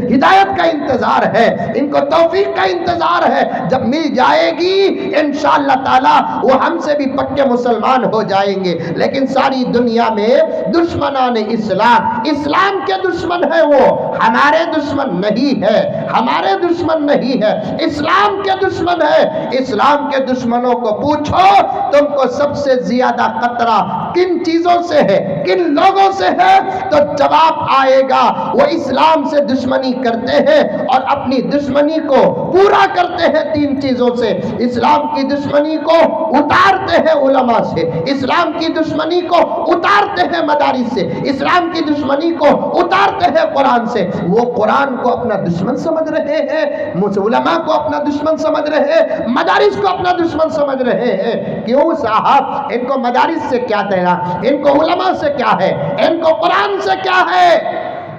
हिदायत का इंतजार है, इनको तौफीक का इंतजार है। जब मिल जाएगी इंशाअल्लाह ताला वो हमसे भी पक्के मुसलमान हो जाएंगे। लेकिन सारी दुनिया में दुश्मनाने इस्लाम, इस्लाम के दुश्मन है, वो हमारे दुश्मन नहीं है, हमारे दुश्मन नहीं है, इस्लाम के दुश्मन है। इस्लाम के दुश्मनों को पूछो तुमको सबसे ज्यादा खतरा किन चीजों से है, किन लोगों से है, तो जवाब आएगा वो इस्लाम से दुश्मनी करते हैं और अपनी दुश्मनी को पूरा करते हैं तीन चीजों से। इस्लाम की दुश्मनी को उतारते हैं उलमा से, इस्लाम की दुश्मनी को उतारते हैं मदारिस से, इस्लाम की दुश्मनी को उतारते हैं कुरान से। वो कुरान को अपना दुश्मन समझ रहे हैं, उलमा को अपना दुश्मन समझ रहे हैं, मदारिस को अपना दुश्मन समझ रहे हैं। क्यों साहब? इनको मदारिस से क्या देना, इनको उलमा से क्या है, इनको कुरान से क्या है?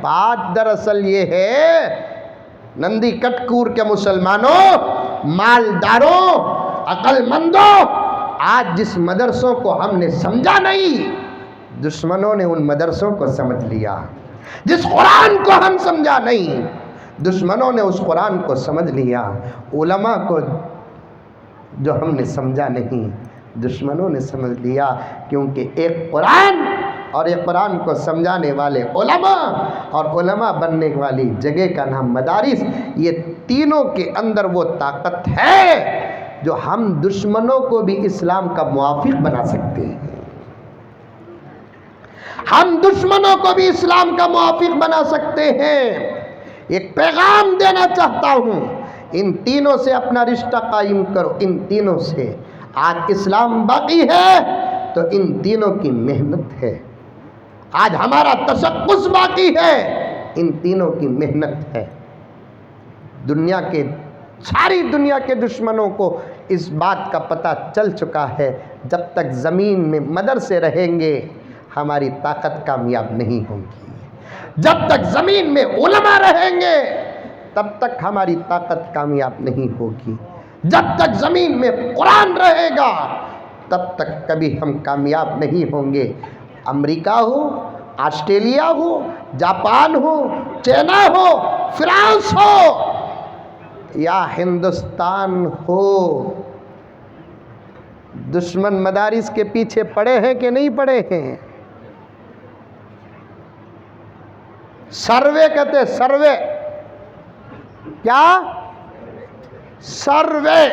बात दरअसल ये है, नंदी कटकूर के मुसलमानों, मालदारों, अक्लमंदों, आज जिस मदरसों को हमने समझा नहीं, दुश्मनों ने उन मदरसों को समझ लिया। जिस कुरान को हम समझा नहीं, दुश्मनों ने उस कुरान को समझ लिया। उलमा को जो हमने समझा नहीं, दुश्मनों ने समझ लिया, क्योंकि एक कुरान और एक कुरान को समझाने वाले उलमा और उलमा बनने वाली जगह का नाम मदारिस, ये तीनों के अंदर वो ताकत है जो हम दुश्मनों को भी इस्लाम का मुआफिक बना सकते हैं। हम दुश्मनों को भी इस्लाम का मुआफिक बना सकते हैं। एक पैगाम देना चाहता हूं, इन तीनों से अपना रिश्ता कायम करो। इन तीनों से आज इस्लाम बाकी है तो इन तीनों की मेहनत है। आज हमारा तशक्कुस बाकी है, इन तीनों की मेहनत है। दुनिया के, सारी दुनिया के दुश्मनों को इस बात का पता चल चुका है, जब तक ज़मीन में मदरसे रहेंगे हमारी ताकत कामयाब नहीं होगी। जब तक ज़मीन में उलमा रहेंगे तब तक हमारी ताकत कामयाब नहीं होगी। जब तक ज़मीन में कुरान रहेगा तब तक कभी हम कामयाब नहीं होंगे। अमेरिका हो, ऑस्ट्रेलिया हो, जापान हो, चाइना हो, फ्रांस हो या हिंदुस्तान हो, दुश्मन मदारिस के पीछे पड़े हैं कि नहीं पड़े हैं? सर्वे कहते, सर्वे, क्या सर्वे?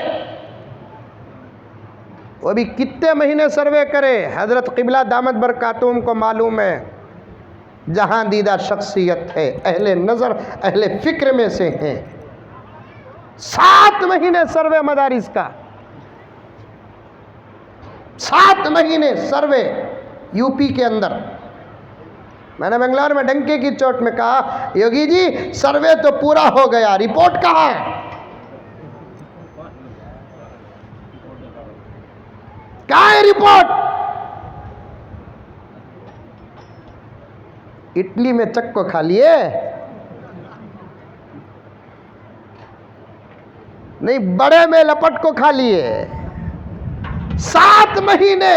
वो भी कितने महीने सर्वे करे, हजरत क़िबला दामत बरकातुहुम को मालूम है। जहां दीदा शख्सियत है, अहले नज़र, अहले फ़िक्र में से हैं। 7 महीने सर्वे मदारिस का, 7 महीने सर्वे यूपी के अंदर। मैंने बेंगलोर में डंके की चोट में कहा, योगी जी सर्वे तो पूरा हो गया, रिपोर्ट कहाँ है? कहाँ है रिपोर्ट? इडली में चक्को खा लिए, नहीं बड़े में लपट को खा लिए। 7 महीने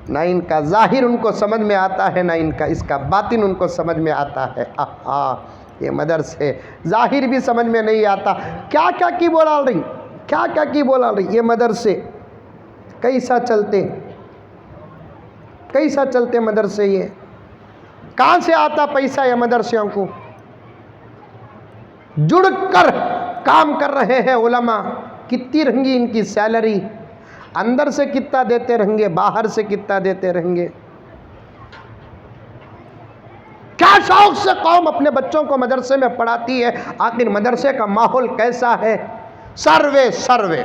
ना इनका जाहिर उनको समझ में आता है, ना इनका इसका बातिन उनको समझ में आता है। ये मदरसे जाहिर भी समझ में नहीं आता, क्या क्या की बोला रही, क्या क्या की बोला रही। ये मदरसे कैसा चलते, कैसा चलते मदरसे, ये कहाँ से आता पैसा ये मदरसियों को। जुड़ कर काम कर रहे हैं उलमा, कितनी रहेंगी इनकी सैलरी, अंदर से कितना देते रहेंगे, बाहर से कितना देते रहेंगे। क्या शौक से कौम अपने बच्चों को मदरसे में पढ़ाती है, आखिर मदरसे का माहौल कैसा है। सर्वे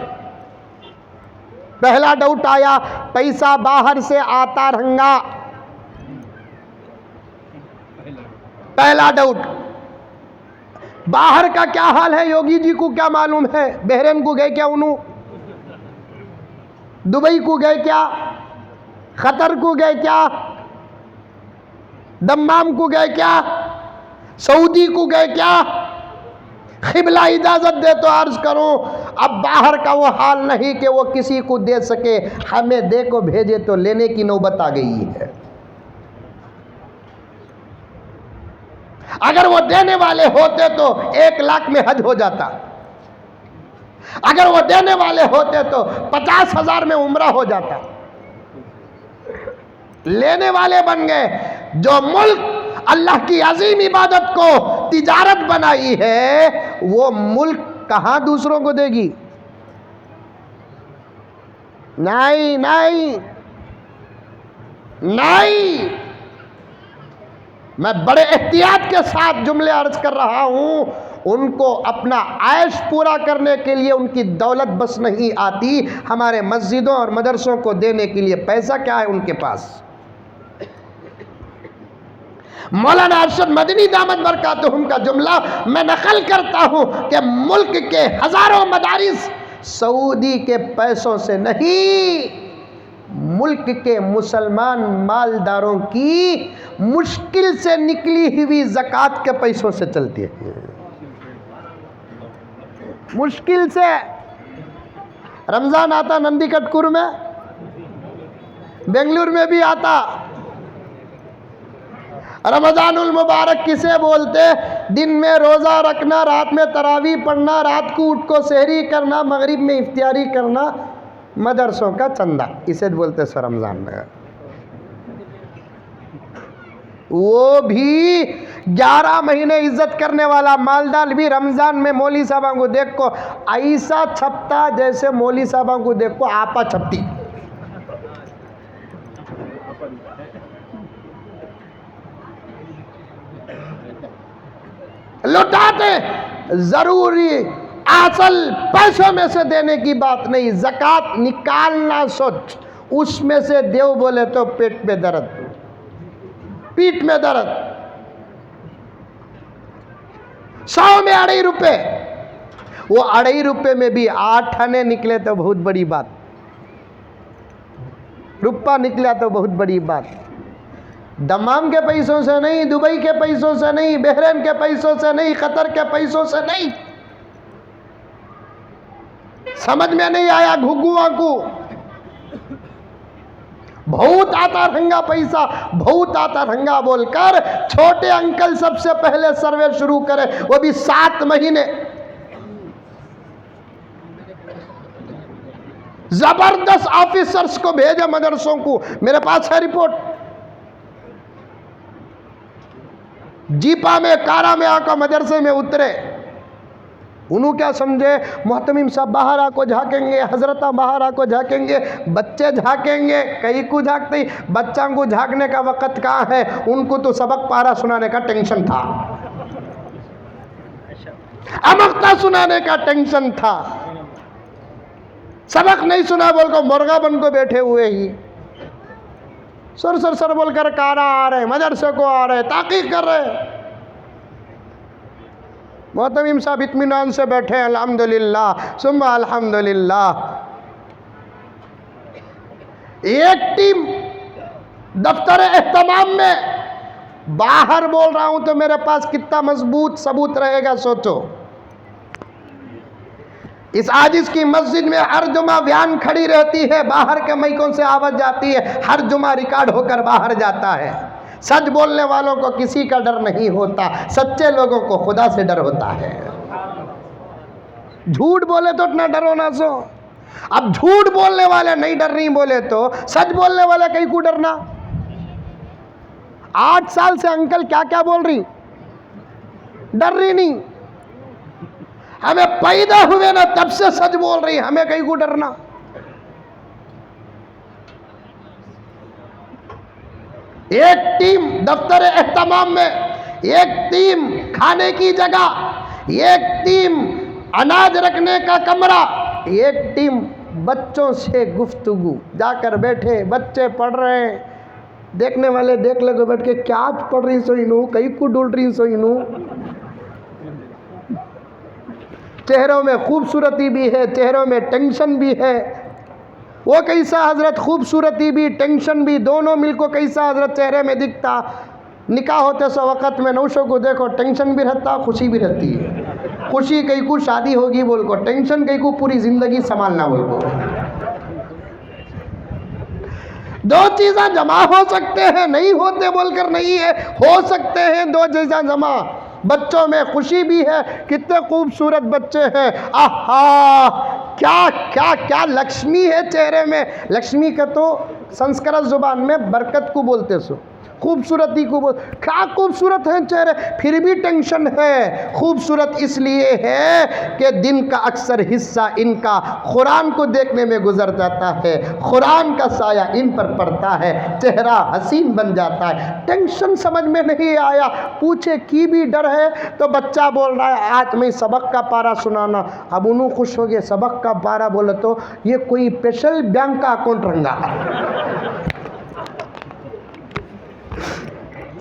पहला डाउट आया, पैसा बाहर से आता रहेगा, पहला डाउट। बाहर का क्या हाल है योगी जी को क्या मालूम है। बहरीन को गए क्या, उन्हों दुबई को गए क्या, कतर को गए क्या, दम्माम को गए क्या, सऊदी को गए क्या। क़िबला इजाज़त दे तो अर्ज करूं, अब बाहर का वो हाल नहीं कि वो किसी को दे सके, हमें दे को भेजे तो लेने की नौबत आ गई है। अगर वो देने वाले होते तो 1 लाख में हज हो जाता, अगर वो देने वाले होते तो 50,000 में उम्रा हो जाता। लेने वाले बन गए। जो मुल्क अल्लाह की अजीम इबादत को तिजारत बनाई है, वो मुल्क कहां दूसरों को देगी। नहीं नहीं नहीं, मैं बड़े एहतियात के साथ जुमले अर्ज कर रहा हूं। उनको अपना आयश पूरा करने के लिए उनकी दौलत बस नहीं आती, हमारे मस्जिदों और मदरसों को देने के लिए पैसा क्या है उनके पास। मौलाना अरशद मदनी दामत बरकातुहुम का जुमला मैं नकल करता हूं कि मुल्क के हजारों मदारिस सऊदी के पैसों से नहीं, मुल्क के मुसलमान मालदारों की मुश्किल से निकली हुई ज़कात के पैसों से चलती है। मुश्किल से रमज़ान आता नंदीकटकुर में, बेंगलुरु में भी आता। रमज़ानुल मुबारक किसे बोलते, दिन में रोज़ा रखना, रात में तरावी पढ़ना, रात को उठ को सहरी करना, मगरिब में इफ्तियारी करना, मदरसों का चंदा, इसे बोलते सर रमज़ान में। वो भी 11 महीने इज्जत करने वाला मालदार भी रमज़ान में मौली साहबा को देख को ऐसा छपता जैसे मौली साहबा को देख को आपा छपती। लौटाते जरूरी असल पैसों में से देने की बात नहीं, ज़कात निकालना सोच, उसमें से देव बोले तो पेट में दर्द, पीठ में दर्द। 100 में 2.5 रुपए, वो 2.5 रुपए में भी 8 आने निकले तो बहुत बड़ी बात, रुपया निकला तो बहुत बड़ी बात। दमाम के पैसों से नहीं, दुबई के पैसों से नहीं, बहरीन के पैसों से नहीं, कतर के पैसों से नहीं। समझ में नहीं आया घुग्गुआ को। बहुत आता रंगा पैसा, बहुत आता रंगा बोलकर छोटे अंकल सबसे पहले सर्वे शुरू करे, वो भी 7 महीने। जबरदस्त ऑफिसर्स को भेजे मदरसों को, मेरे पास है रिपोर्ट। जीपा में, कारा में आकर मदरसे में उतरे। उन्होंने क्या समझे, मोहतमिम साहब बाहर आको झाकेंगे, हजरत बाहर आको झाकेंगे, बच्चे झाकेंगे। कई को झाकते, बच्चा को झाकने का वक़्त कहाँ है, उनको तो सबक पारा सुनाने का टेंशन था, अमक्ता सुनाने का टेंशन था। सबक नहीं सुना बोलकर मुर्गा बन को बैठे हुए ही सर सर सर बोलकर कारा आ रहे, मदरसे को आ रहे, ताकीद कर रहे। मोहतमिम साहब इत्मीनान से बैठे, अल्हम्दुलिल्लाह सुम्मा अल्हम्दुलिल्लाह। एक टीम दफ्तर एहतमाम में, बाहर बोल रहा हूं तो मेरे पास कितना मजबूत सबूत रहेगा सोचो। इस आजिज की मस्जिद में हर जुमा व्यान खड़ी रहती है, बाहर के माइकों से आवाज जाती है, हर जुमा रिकॉर्ड होकर बाहर जाता है। सच बोलने वालों को किसी का डर नहीं होता, सच्चे लोगों को खुदा से डर होता है। झूठ बोले तो इतना डरो ना सो। अब झूठ बोलने वाले नहीं डर रही बोले तो सच बोलने वाले कहीं को डरना। 8 साल से अंकल क्या क्या बोल रही, डर रही नहीं। हमें पैदा हुए ना तब से सच बोल रही, हमें कहीं को डरना। एक टीम दफ्तर एहतमाम में, एक टीम खाने की जगह, एक टीम अनाज रखने का कमरा, एक टीम बच्चों से गुफ्तगू। जाकर बैठे, बच्चे पढ़ रहे हैं, देखने वाले देख लगे बैठ के, क्या पढ़ रही सो इनू, कहीं को डूल रही सो इनू। चेहरों में खूबसूरती भी है, चेहरों में टेंशन भी है। वो कैसा हजरत, खूबसूरती भी टेंशन भी दोनों मिल को कैसा हजरत चेहरे में दिखता। निकाह होते सो वक़्त में नौशों को देखो, टेंशन भी रहता, खुशी भी रहती है। खुशी कहीं को शादी होगी बोल को, टेंशन कहीं को पूरी जिंदगी संभालना बोल को। दो चीज़ें जमा हो सकते हैं, नहीं होते बोलकर नहीं है, हो सकते हैं दो चीज़ें जमा। बच्चों में खुशी भी है, कितने खूबसूरत बच्चे हैं, आहा क्या क्या क्या लक्ष्मी है चेहरे में। लक्ष्मी का तो संस्कृत जुबान में बरकत को बोलते सो, खूबसूरती को बोल, क्या खूबसूरत है चेहरे, फिर भी टेंशन है। खूबसूरत इसलिए है कि दिन का अक्सर हिस्सा इनका कुरान को देखने में गुजर जाता है, कुरान का साया इन पर पड़ता है, चेहरा हसीन बन जाता है। टेंशन समझ में नहीं आया, पूछे की भी डर है तो बच्चा बोल रहा है आज मैं सबक का पारा सुनाना। अब उन्हों खुश हो गए, सबक का पारा बोले तो ये कोई स्पेशल बैंक का अकाउंट रंगा।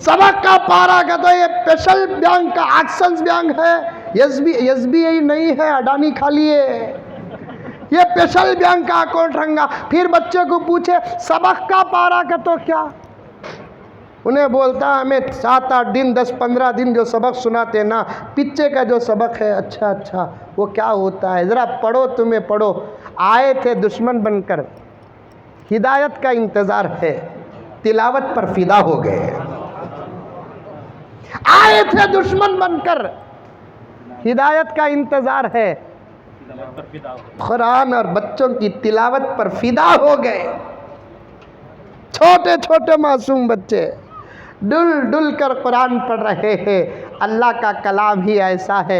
सबक का पारा का तो ये स्पेशल बैंक का एक्सिस बैंक है, एसबीआई नहीं है, अडानी खाली है, ये स्पेशल बैंक का अकाउंट रंगा। फिर बच्चे को पूछे सबक का पारा का तो क्या, उन्हें बोलता हमें 7-8 दिन 10-15 दिन जो सबक सुनाते ना, पीछे का जो सबक है, अच्छा अच्छा वो क्या होता है ज़रा पढ़ो, तुम्हें पढ़ो। आए थे दुश्मन बनकर, हिदायत का इंतज़ार है, तिलावत पर फिदा हो गए। आए थे दुश्मन बनकर, हिदायत का इंतजार है, कुरान और बच्चों की तिलावत पर फिदा हो गए। छोटे छोटे मासूम बच्चे डुल डुल कर कुरान पढ़ रहे हैं। अल्लाह का कलाम ही ऐसा है,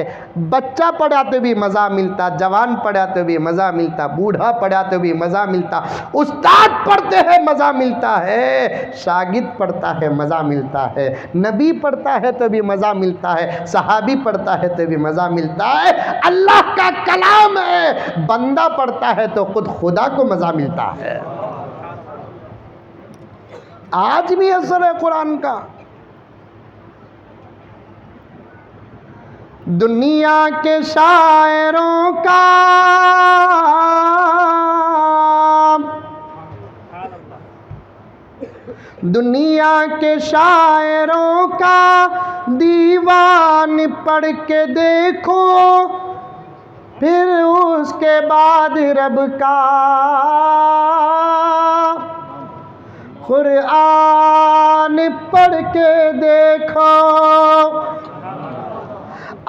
बच्चा पढ़ा तो भी मज़ा मिलता, जवान पढ़ा तो भी मज़ा मिलता, बूढ़ा पढ़ा तो भी मज़ा मिलता, उस्ताद पढ़ते हैं मज़ा मिलता है, शागिर्द पढ़ता है मज़ा मिलता है, नबी पढ़ता है तो भी मज़ा मिलता है, सहाबी पढ़ता है तो भी मज़ा मिलता है। अल्लाह का कलाम है, बंदा पढ़ता है तो खुद खुदा को मज़ा मिलता है। आज भी असर है कुरान का। दुनिया के शायरों का दुनिया के शायरों का दीवान पढ़ के देखो, फिर उसके बाद रब का कुरान पढ़ के देखो।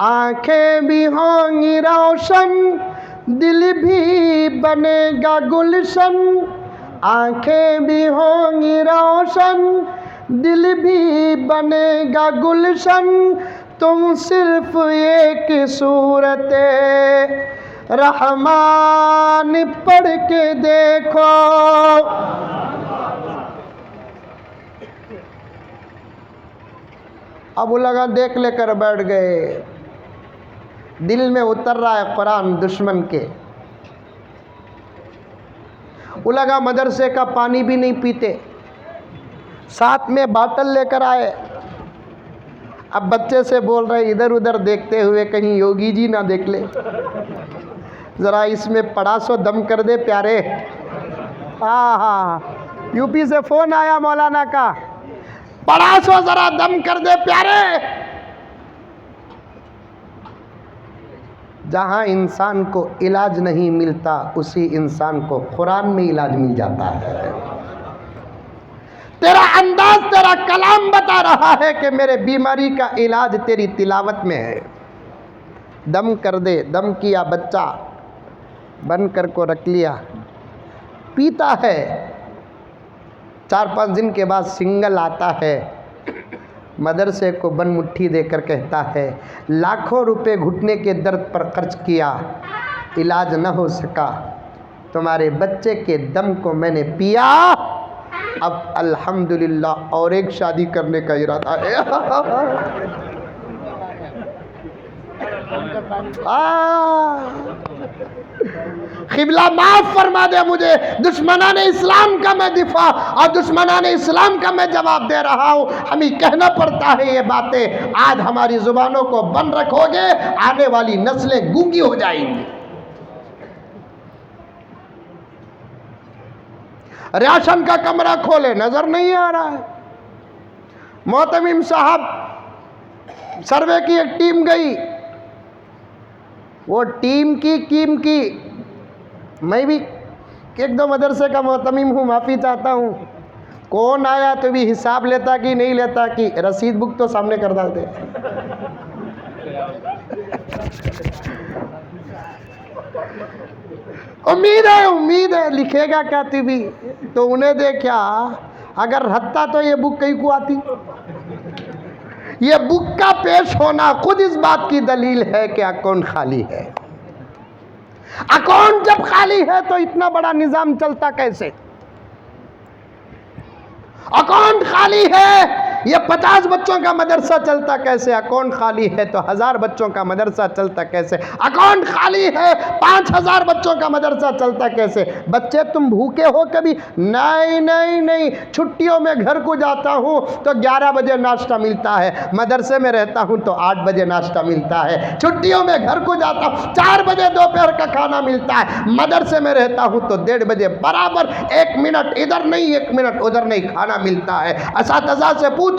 आंखें भी होंगी रोशन, दिल भी बनेगा गुलशन। आंखें भी होंगी रोशन, दिल भी बनेगा गुलशन। तुम सिर्फ एक सूरत रहमान पढ़ के देखो। अब वो लगा देख लेकर बैठ गए, दिल में उतर रहा है कुरान दुश्मन के। वो लगा मदरसे का पानी भी नहीं पीते, साथ में बाटल लेकर आए। अब बच्चे से बोल रहे इधर उधर देखते हुए कहीं योगी जी ना देख ले, ज़रा इसमें पड़ा सो दम कर दे प्यारे। हाँ हाँ यूपी से फोन आया मौलाना का, पढ़ा सो जरा दम कर दे प्यारे। जहां इंसान को इलाज नहीं मिलता उसी इंसान को कुरान में इलाज मिल जाता है। तेरा अंदाज, तेरा कलाम बता रहा है कि मेरे बीमारी का इलाज तेरी तिलावत में है। दम कर दे, दम किया बच्चा, बन कर को रख लिया, पीता है, 4-5 दिन के बाद सिंगल आता है, मदरसे को बन मुट्ठी देकर कहता है लाखों रुपए घुटने के दर्द पर खर्च किया, इलाज न हो सका, तुम्हारे बच्चे के दम को मैंने पिया, अब अल्हम्दुलिल्लाह और एक शादी करने का इरादा है। क़िबला माफ फरमा दे मुझे, दुश्मनाने इस्लाम का मैं दिफा और दुश्मनाने इस्लाम का मैं जवाब दे रहा हूँ। हमें कहना पड़ता है ये बातें। आज हमारी जुबानों को बंद रखोगे, आने वाली नस्लें गूंगी हो जाएंगी। राशन का कमरा खोले, नजर नहीं आ रहा है। मोहतमिम साहब सर्वे की एक टीम गई, वो टीम की मैं भी एक दो मदरसे का मोहतमिम हूँ, माफ़ी चाहता हूँ। कौन आया तो भी हिसाब लेता कि नहीं लेता कि रसीद बुक तो सामने कर डालते। उम्मीद है लिखेगा कातिब भी, तो उन्हें दे क्या, अगर हत्ता तो ये बुक कहीं को आती। ये बुक का पेश होना खुद इस बात की दलील है कि अकाउंट खाली है। अकाउंट जब खाली है तो इतना बड़ा निजाम चलता कैसे? अकाउंट खाली है, ये 50 बच्चों का मदरसा चलता कैसे? अकाउंट खाली है तो 1000 बच्चों का मदरसा चलता कैसे? अकाउंट खाली है 5000 बच्चों का मदरसा चलता कैसे? बच्चे तुम भूखे हो कभी? नहीं, छुट्टियों में घर को जाता हूँ तो 11 बजे नाश्ता मिलता है, मदरसे में रहता हूँ तो 8 बजे नाश्ता मिलता है। छुट्टियों में घर को जाता हूँ 4 बजे दोपहर का खाना मिलता है, मदरसे में रहता हूँ तो 1:30 बजे बराबर 1 मिनट इधर नहीं 1 मिनट उधर नहीं खाना मिलता है। असातिज़ा से पूछो,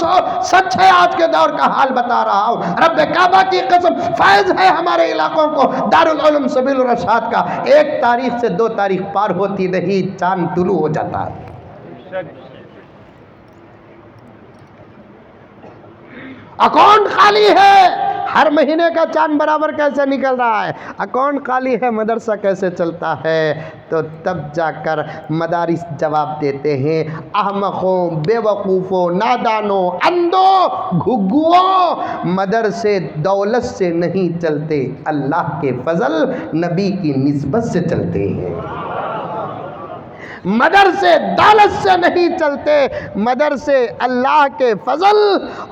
सच है, आज के दौर का हाल बता रहा हूँ। रब काबा की कसम, फैज है हमारे इलाकों को दारुल उलूम सबीलुर रशाद का। 1 तारीख से 2 तारीख पार होती नहीं, चांद तुलू हो जाता है। अकाउंट खाली है, हर महीने का चांद बराबर कैसे निकल रहा है? अकाउंट खाली है, मदरसा कैसे चलता है? तो तब जाकर मदारिस जवाब देते हैं, अहमकों, बेवकूफ़ों, नादानों, अंधों, घुग्गुओं, मदरसे दौलत से नहीं चलते, अल्लाह के फजल नबी की निस्बत से चलते हैं। मदरसे दौलत से नहीं चलते, मदरसे अल्लाह के फजल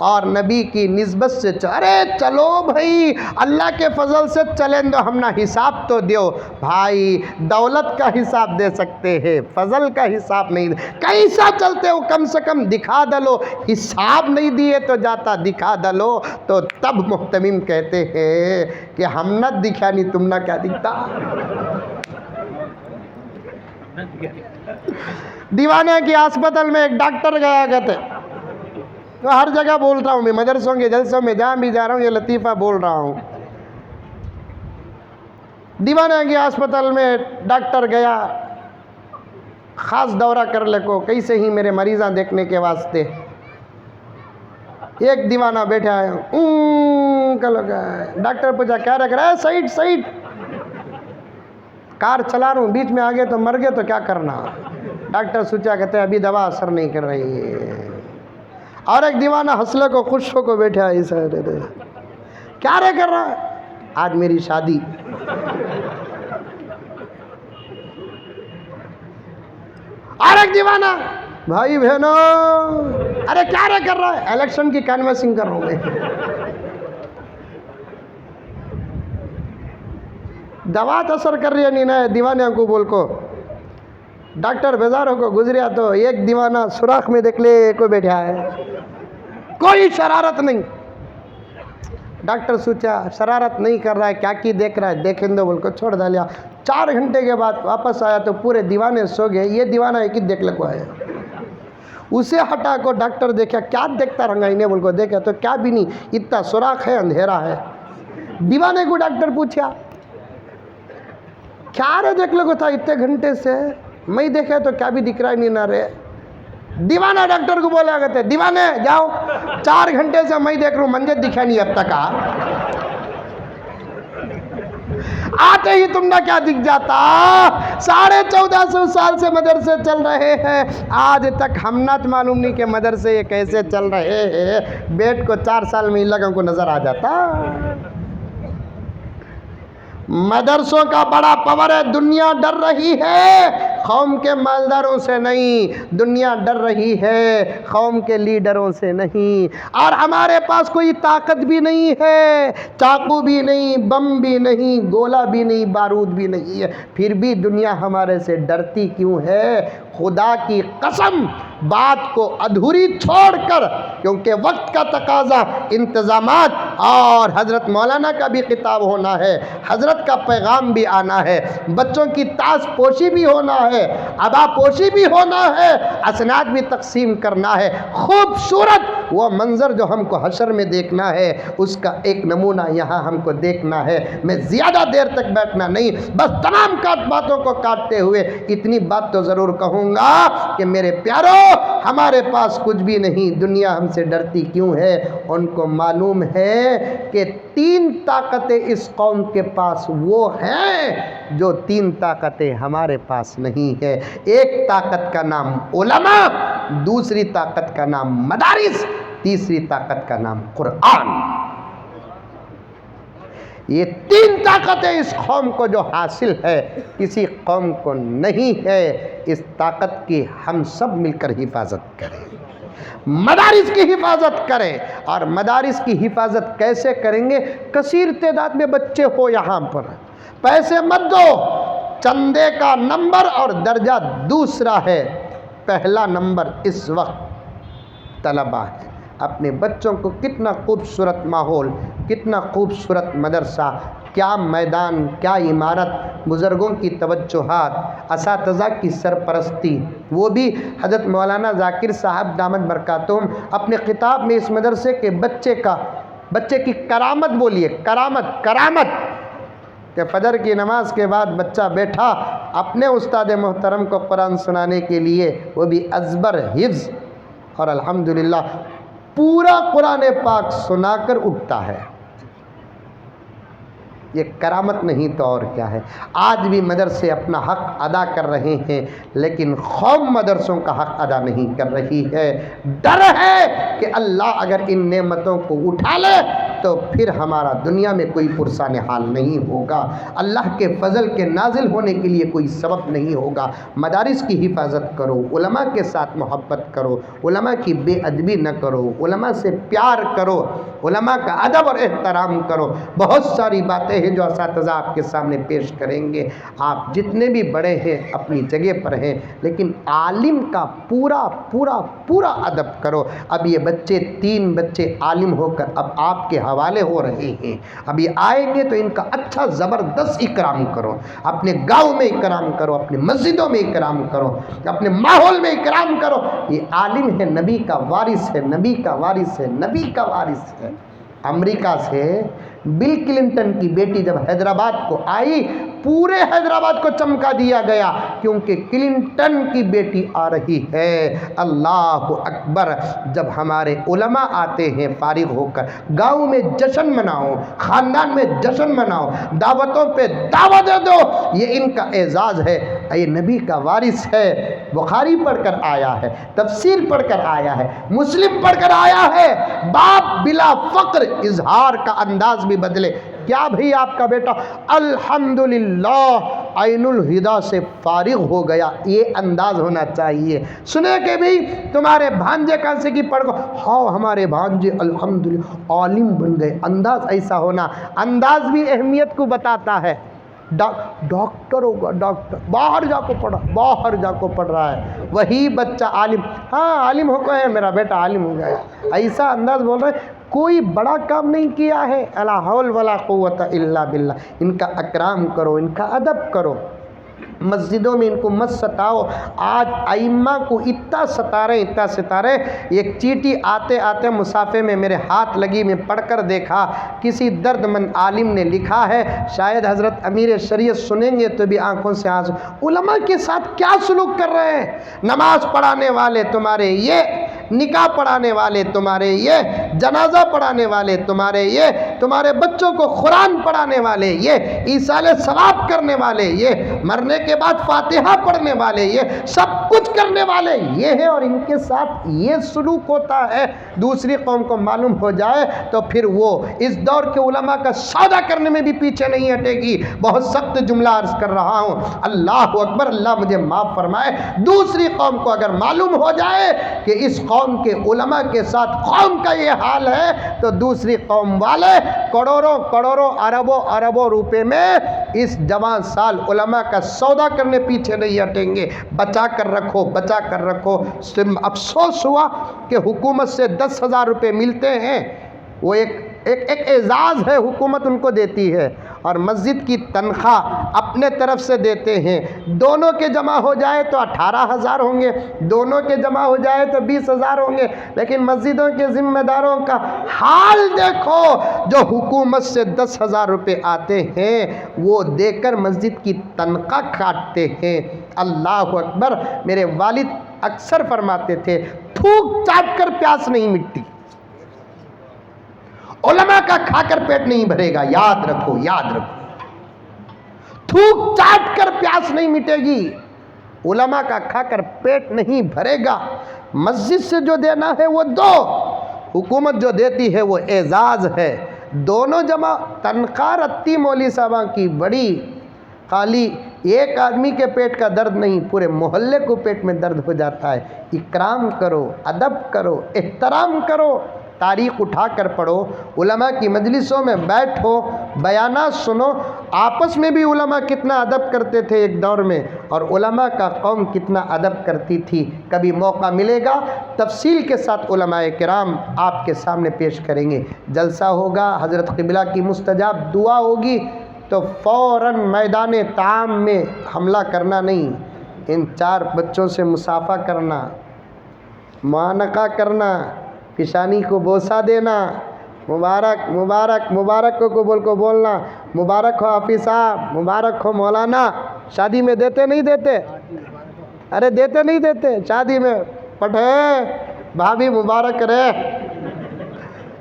और नबी की निस्बत से अरे चलो भाई, अल्लाह के फजल से चलें दो, हम ना हिसाब तो दो भाई। दौलत का हिसाब दे सकते हैं, फजल का हिसाब नहीं। कैसा चलते हो, कम से कम दिखा दलो। हिसाब नहीं दिए तो जाता, दिखा दलो। तो तब मुहतमिम कहते हैं कि हम न दिखा नहीं, तुम ना क्या दिखता। दीवाने की अस्पताल में एक डॉक्टर गया कहते, तो हर जगह बोल रहा हूँ मैं, मदरसों के जलसों में जहाँ भी जा रहा हूँ ये लतीफ़ा बोल रहा हूँ। दीवाने की अस्पताल में डॉक्टर गया, ख़ास दौरा कर ले को कैसे ही मेरे मरीज़ा देखने के वास्ते। एक दीवाना बैठा है, डॉक्टर पूछा क्या रख रहा है? साइड कार चला रहा हूँ, बीच में आ गए तो मर गए तो क्या करना? डॉक्टर सोचा, कहते हैं अभी दवा असर नहीं कर रही है। और एक दीवाना हंसले को खुश हो को बैठा है, क्या रे कर रहा है? आज मेरी शादी। और एक दीवाना, भाई बहनों, अरे क्या रे कर रहा है? इलेक्शन की कैनवसिंग कर रहा हूँ मैं। दवा तो असर कर रही है नहीं ना, दीवाने को बोल को। डॉक्टर बेजारों को गुजरिया तो एक दीवाना सुराख में देख ले कोई बैठा है, कोई शरारत नहीं। डॉक्टर सोचा शरारत नहीं कर रहा है, क्या की देख रहा है, देखें दो बोल को छोड़ डालिया। 4 घंटे के बाद वापस आया तो पूरे दीवाने सो गए, ये दीवाना एक ही देख ले को आया। उसे हटा को डॉक्टर देखा, क्या देखता रंगाइने बोल को देखा तो क्या भी नहीं, इतना सुराख है, अंधेरा है। दीवाने को डॉक्टर पूछा, क्या रे देख लो था इतने घंटे से, मैं देखा तो क्या भी दिख रहा ही नहीं ना रे। दीवाना डॉक्टर को बोला करते, दीवाने जाओ, 4 घंटे से मैं देख रहा हूँ, मंजर दिखा नहीं अब तक। आते ही तुमने क्या दिख जाता। 1450 साल से मदरसे चल रहे हैं, आज तक हमना तो मालूम नहीं कि मदरसे ये कैसे चल रहे हैं। बेट को 4 साल में इन लोगों को नजर आ जाता। मदरसों का बड़ा पावर है। दुनिया डर रही है कौम के मालदारों से नहीं, दुनिया डर रही है कौम के लीडरों से नहीं। और हमारे पास कोई ताकत भी नहीं है, चाकू भी नहीं, बम भी नहीं, गोला भी नहीं, बारूद भी नहीं है, फिर भी दुनिया हमारे से डरती क्यों है? खुदा की कसम, बात को अधूरी छोड़कर, क्योंकि वक्त का तकाजा, इंतज़ामात और हज़रत मौलाना का भी खिताब होना है, हज़रत का पैगाम भी आना है, बच्चों की ताश पोशी भी होना है, अबा पोशी भी होना है, असनाद भी तकसीम करना है। खूबसूरत वो मंज़र जो हमको हशर में देखना है, उसका एक नमूना यहाँ हमको देखना है। मैं ज़्यादा देर तक बैठना नहीं, बस तमाम बातों को काटते हुए इतनी बात तो ज़रूर कहूँगा कि मेरे प्यारों, हमारे पास कुछ भी नहीं, दुनिया हमसे डरती क्यों है? उनको मालूम है कि 3 ताकतें इस कौम के पास वो हैं जो 3 ताकतें हमारे पास नहीं है। एक ताकत का नाम उलमा, दूसरी ताकत का नाम मदारिस, तीसरी ताकत का नाम कुरान। ये 3 ताकतें इस कौम को जो हासिल है, किसी कौम को नहीं है। इस ताकत की हम सब मिलकर हिफाजत करें, मदारिस की हिफाजत करें। और मदारिस की हिफाजत कैसे करेंगे? कसीर तादाद में बच्चे हो, यहाँ पर पैसे मत दो, चंदे का नंबर और दर्जा दूसरा है, पहला नंबर इस वक्त तलबा है। अपने बच्चों को कितना खूबसूरत माहौल, कितना खूबसूरत मदरसा, क्या मैदान, क्या इमारत, बुज़ुर्गों की तवज्जुहात, असातिज़ा की सरपरस्ती, वो भी हज़रत मौलाना ज़ाकिर साहब दामत बरकातुहुम अपने किताब में इस मदरसे के बच्चे की करामत बोलिए, करामत कि फ़जर की नमाज के बाद बच्चा बैठा अपने उस्ताद मोहतरम को कुरान सुनाने के लिए, वो भी अज़बर हिफ्ज़, और अल्हम्दुलिल्लाह पूरा कुरान पाक सुनाकर उठता है। ये करामत नहीं तो और क्या है। आज भी मदरसे अपना हक़ अदा कर रहे हैं, लेकिन कौम मदरसों का हक़ अदा नहीं कर रही है। डर है कि अल्लाह अगर इन नेमतों को उठा ले तो फिर हमारा दुनिया में कोई पुरसान हाल नहीं होगा, अल्लाह के फ़ज़ल के नाजिल होने के लिए कोई सबब नहीं होगा। मदारिस की हिफाजत करो, उलमा के साथ मोहब्बत करो, उलमा की बेअदबी न करो, उलमा से प्यार करो, उलमा का अदब और एहतराम करो। बहुत सारी बातें हैं जो असातिज़ा आपके सामने पेश करेंगे। आप जितने भी बड़े हैं अपनी जगह पर हैं, लेकिन आलिम का पूरा अदब करो। अब ये 3 बच्चे आलिम होकर अब आपके हवाले हो रहे हैं, अब ये आएंगे तो इनका अच्छा ज़बरदस्त इकराम करो। अपने गांव में इकराम करो, अपनी मस्जिदों में इकराम करो, अपने माहौल में इकराम करो। ये आलिम है, नबी का वारिस है, नबी का वारिस है, नबी का वारिस है। अमेरिका से बिल क्लिंटन की बेटी जब हैदराबाद को आई, पूरे हैदराबाद को चमका दिया गया, क्योंकि क्लिंटन की बेटी आ रही है। अल्लाह अकबर। जब हमारे उलमा आते हैं फारिग होकर, गांव में जश्न मनाओ, ख़ानदान में जश्न मनाओ, दावतों पे दावत दे दो, ये इनका एजाज़ है। ये नबी का वारिस है। बुखारी पढ़कर आया है, तफसीर पढ़कर आया है, मुस्लिम पढ़कर आया है। बाप बिला फ़क्र इजहार का अंदाज भी बदले। क्या भाई आपका बेटा अल्हम्दुलिल्लाह ऐनुल हिदा से फारिग हो गया, ये अंदाज होना चाहिए। सुने कि भाई तुम्हारे भांजे कहाँ से की पढ़ गो, हाँ हमारे भांजे अल्हम्दुलिल्लाह आलिम बन गए। अंदाज ऐसा होना, अंदाज भी अहमियत को बताता है। डॉक्टर होगा, डॉक्टर बाहर जाको पढ़ रहा है, वही बच्चा आलिम, हाँ आलिम हो गया है, मेरा बेटा आलिम हो गया, ऐसा अंदाज बोल रहे हैं। कोई बड़ा काम नहीं किया है। अला हौल वला कुव्वता इल्ला बिल्लाह। इनका अकराम करो, इनका अदब करो। मस्जिदों में इनको मत सताओ। आज आइम्मा को इतना सता रहे, इतना सता रहे। एक चीटी आते आते मुसाफे में मेरे हाथ लगी, मैं पढ़कर देखा किसी दर्दमंद आलिम ने लिखा है, शायद हज़रत अमीर शरीयत सुनेंगे तो भी आंखों से आंसू। उलमा के साथ क्या सलूक कर रहे हैं? नमाज पढ़ाने वाले तुम्हारे ये, निकाह पढ़ाने वाले तुम्हारे ये, जनाजा पढ़ाने वाले तुम्हारे ये, तुम्हारे बच्चों को कुरान पढ़ाने वाले ये, ईसाले सवाब करने वाले ये, मरने के बाद फातिहा पढ़ने वाले ये, सब कुछ करने वाले ये है, और इनके साथ ये सलूक होता है। दूसरी कौम को मालूम हो जाए तो फिर वो इस दौर के उलमा का सौदा करने में भी पीछे नहीं हटेगी। बहुत सख्त जुमला अर्ज कर रहा हूँ, अल्लाह अकबर, अल्लाह मुझे माफ़ फरमाए। दूसरी कौम को अगर मालूम हो जाए कि इस कौम के उलमा के साथ कौम का ये हाल है, तो दूसरी कौम वाले करोड़ों करोड़ों अरबों अरबों रुपए में इस जवान साल उलमा का सौदा करने पीछे नहीं हटेंगे। बचा कर रखो, बचा कर रखो। अफसोस हुआ कि हुकूमत से 10,000 रुपये मिलते हैं, वो एक एजाज़ है, हुकूमत उनको देती है, और मस्जिद की तनख्वाह अपने तरफ से देते हैं। दोनों के जमा हो जाए तो 18,000 होंगे, दोनों के जमा हो जाए तो 20,000 होंगे। लेकिन मस्जिदों के ज़िम्मेदारों का हाल देखो, जो हुकूमत से 10,000 रुपये आते हैं वो देकर मस्जिद की तनख्वाह काटते हैं। अल्लाह अकबर। मेरे वालिद अक्सर फरमाते थे, थूक चाट कर प्यास नहीं मिटती, उलमा का खाकर पेट नहीं भरेगा। याद रखो, याद रखो, थूक चाट कर प्यास नहीं मिटेगी, उलमा का खाकर पेट नहीं भरेगा। मस्जिद से जो देना है वो दो, हुकूमत जो देती है वो एजाज़ है। दोनों जमा। तनख्वाह रत्ती मौली साहबा की बड़ी, खाली एक आदमी के पेट का दर्द नहीं, पूरे मोहल्ले को पेट में दर्द हो जाता है। इकराम करो, अदब करो, एहतराम करो, तारीख़ उठा कर पढ़ो, उलमा की मजलिसों में बैठो, बयानात सुनो। आपस में भी उलमा कितना अदब करते थे एक दौर में, और उलमा का कौम कितना अदब करती थी। कभी मौका मिलेगा तफसील के साथ उलमाए किराम आपके सामने पेश करेंगे। जलसा होगा, हज़रत क़िबला की मुस्तजाब दुआ होगी, तो फ़ौरन मैदान ताम में हमला करना नहीं, इन 4 बच्चों से मुसाफ़ा करना, मुआनका करना, पिशानी को बोसा देना, मुबारक मुबारक मुबारक को बोलना, मुबारक हो हाफिज़ साहब, मुबारक हो मौलाना। शादी में देते नहीं देते? अरे देते नहीं देते? शादी में पढ़े भाभी मुबारक रहे,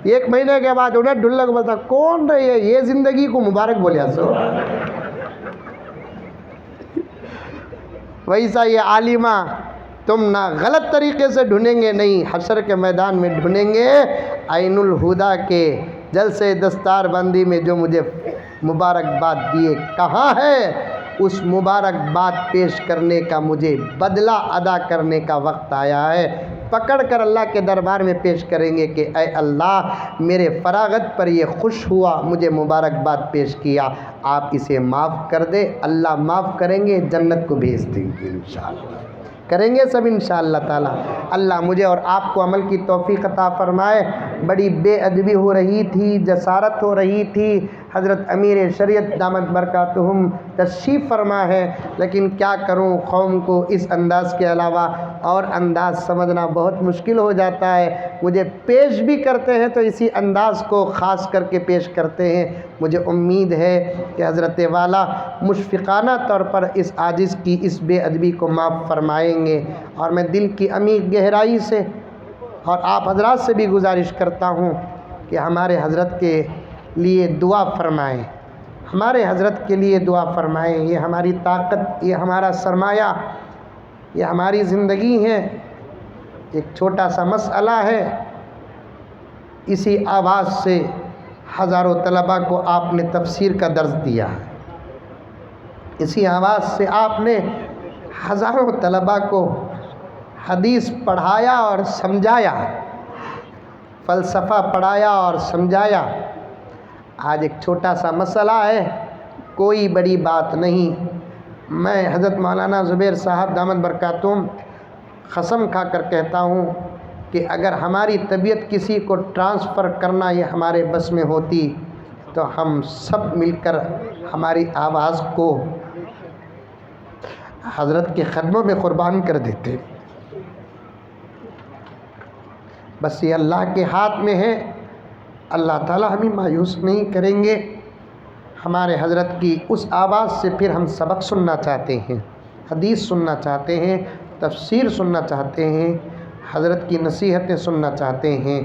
1 महीने के बाद उन्हें ढुल्लक बता, कौन रही है ये ज़िंदगी को मुबारक बोलिया सो। वैसा ये आलिमा तुम ना गलत तरीके से ढूंढेंगे नहीं, हशर के मैदान में ढूंढेंगे। आइनुल हुदा के जलसे दस्तार बंदी में जो मुझे मुबारकबाद दिए, कहाँ है उस मुबारकबाद पेश करने का, मुझे बदला अदा करने का वक्त आया है। पकड़ कर अल्लाह के दरबार में पेश करेंगे कि ऐ अल्लाह, मेरे फरागत पर ये खुश हुआ, मुझे मुबारकबाद पेश किया, आप इसे माफ़ कर दे। अल्लाह माफ़ करेंगे, जन्नत को भेज देंगे इंशाअल्लाह, करेंगे सब इंशाअल्लाह ताला। अल्लाह मुझे और आपको अमल की तौफीक अता फ़रमाए। बड़ी बेअदबी हो रही थी, जसारत हो रही थी। हज़रत अमीर शरीयत दामत बरकातुहुम तशरीफ़ फरमा है, लेकिन क्या करूं, कौम को इस अंदाज़ के अलावा और अंदाज़ समझना बहुत मुश्किल हो जाता है। मुझे पेश भी करते हैं तो इसी अंदाज़ को ख़ास करके पेश करते हैं। मुझे उम्मीद है कि हज़रत वाला मुशफ़िक़ाना तौर पर इस आजिज़ की इस बेअदबी को माफ़ फरमाएंगे। और मैं दिल की अमीर गहराई से और आप हज़रात से भी गुजारिश करता हूँ कि हमारे हज़रत के लिए दुआ फरमाएं, हमारे हज़रत के लिए दुआ फरमाएं। ये हमारी ताकत, ये हमारा सरमाया, ये हमारी ज़िंदगी है। एक छोटा सा मसला है, इसी आवाज़ से हज़ारों तलबा को आपने तफसीर का दर्स दिया है, इसी आवाज़ से आपने हज़ारों तलबा को हदीस पढ़ाया और समझाया, फ़लसफ़ा पढ़ाया और समझाया। आज एक छोटा सा मसला है, कोई बड़ी बात नहीं। मैं हज़रत मौलाना ज़ुबैर साहब दामत बरकातुहुम कसम खा कर कहता हूँ कि अगर हमारी तबीयत किसी को ट्रांसफ़र करना ये हमारे बस में होती तो हम सब मिलकर हमारी आवाज़ को حضرت کے قدموں میں قربان کر دیتے. بس یہ اللہ کے ہاتھ میں ہے. اللہ تعالیٰ ہمیں مایوس نہیں کریں گے. ہمارے حضرت کی اس آواز سے پھر ہم سبق سننا چاہتے ہیں، حدیث سننا چاہتے ہیں، تفسیر سننا چاہتے ہیں، حضرت کی نصیحتیں سننا چاہتے ہیں.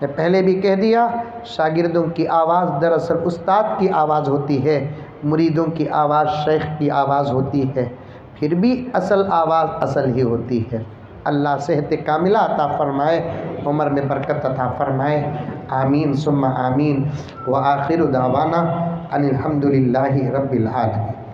میں پہلے بھی کہہ دیا، شاگردوں کی آواز دراصل استاد کی آواز ہوتی ہے، مریدوں کی آواز شیخ کی آواز ہوتی ہے. پھر بھی اصل آواز اصل ہی ہوتی ہے. اللہ صحت کاملہ عطا فرمائے، عمر میں برکت عطا فرمائے. آمین ثم آمین. وآخر دعوانا ان الحمد للہ رب العالمین.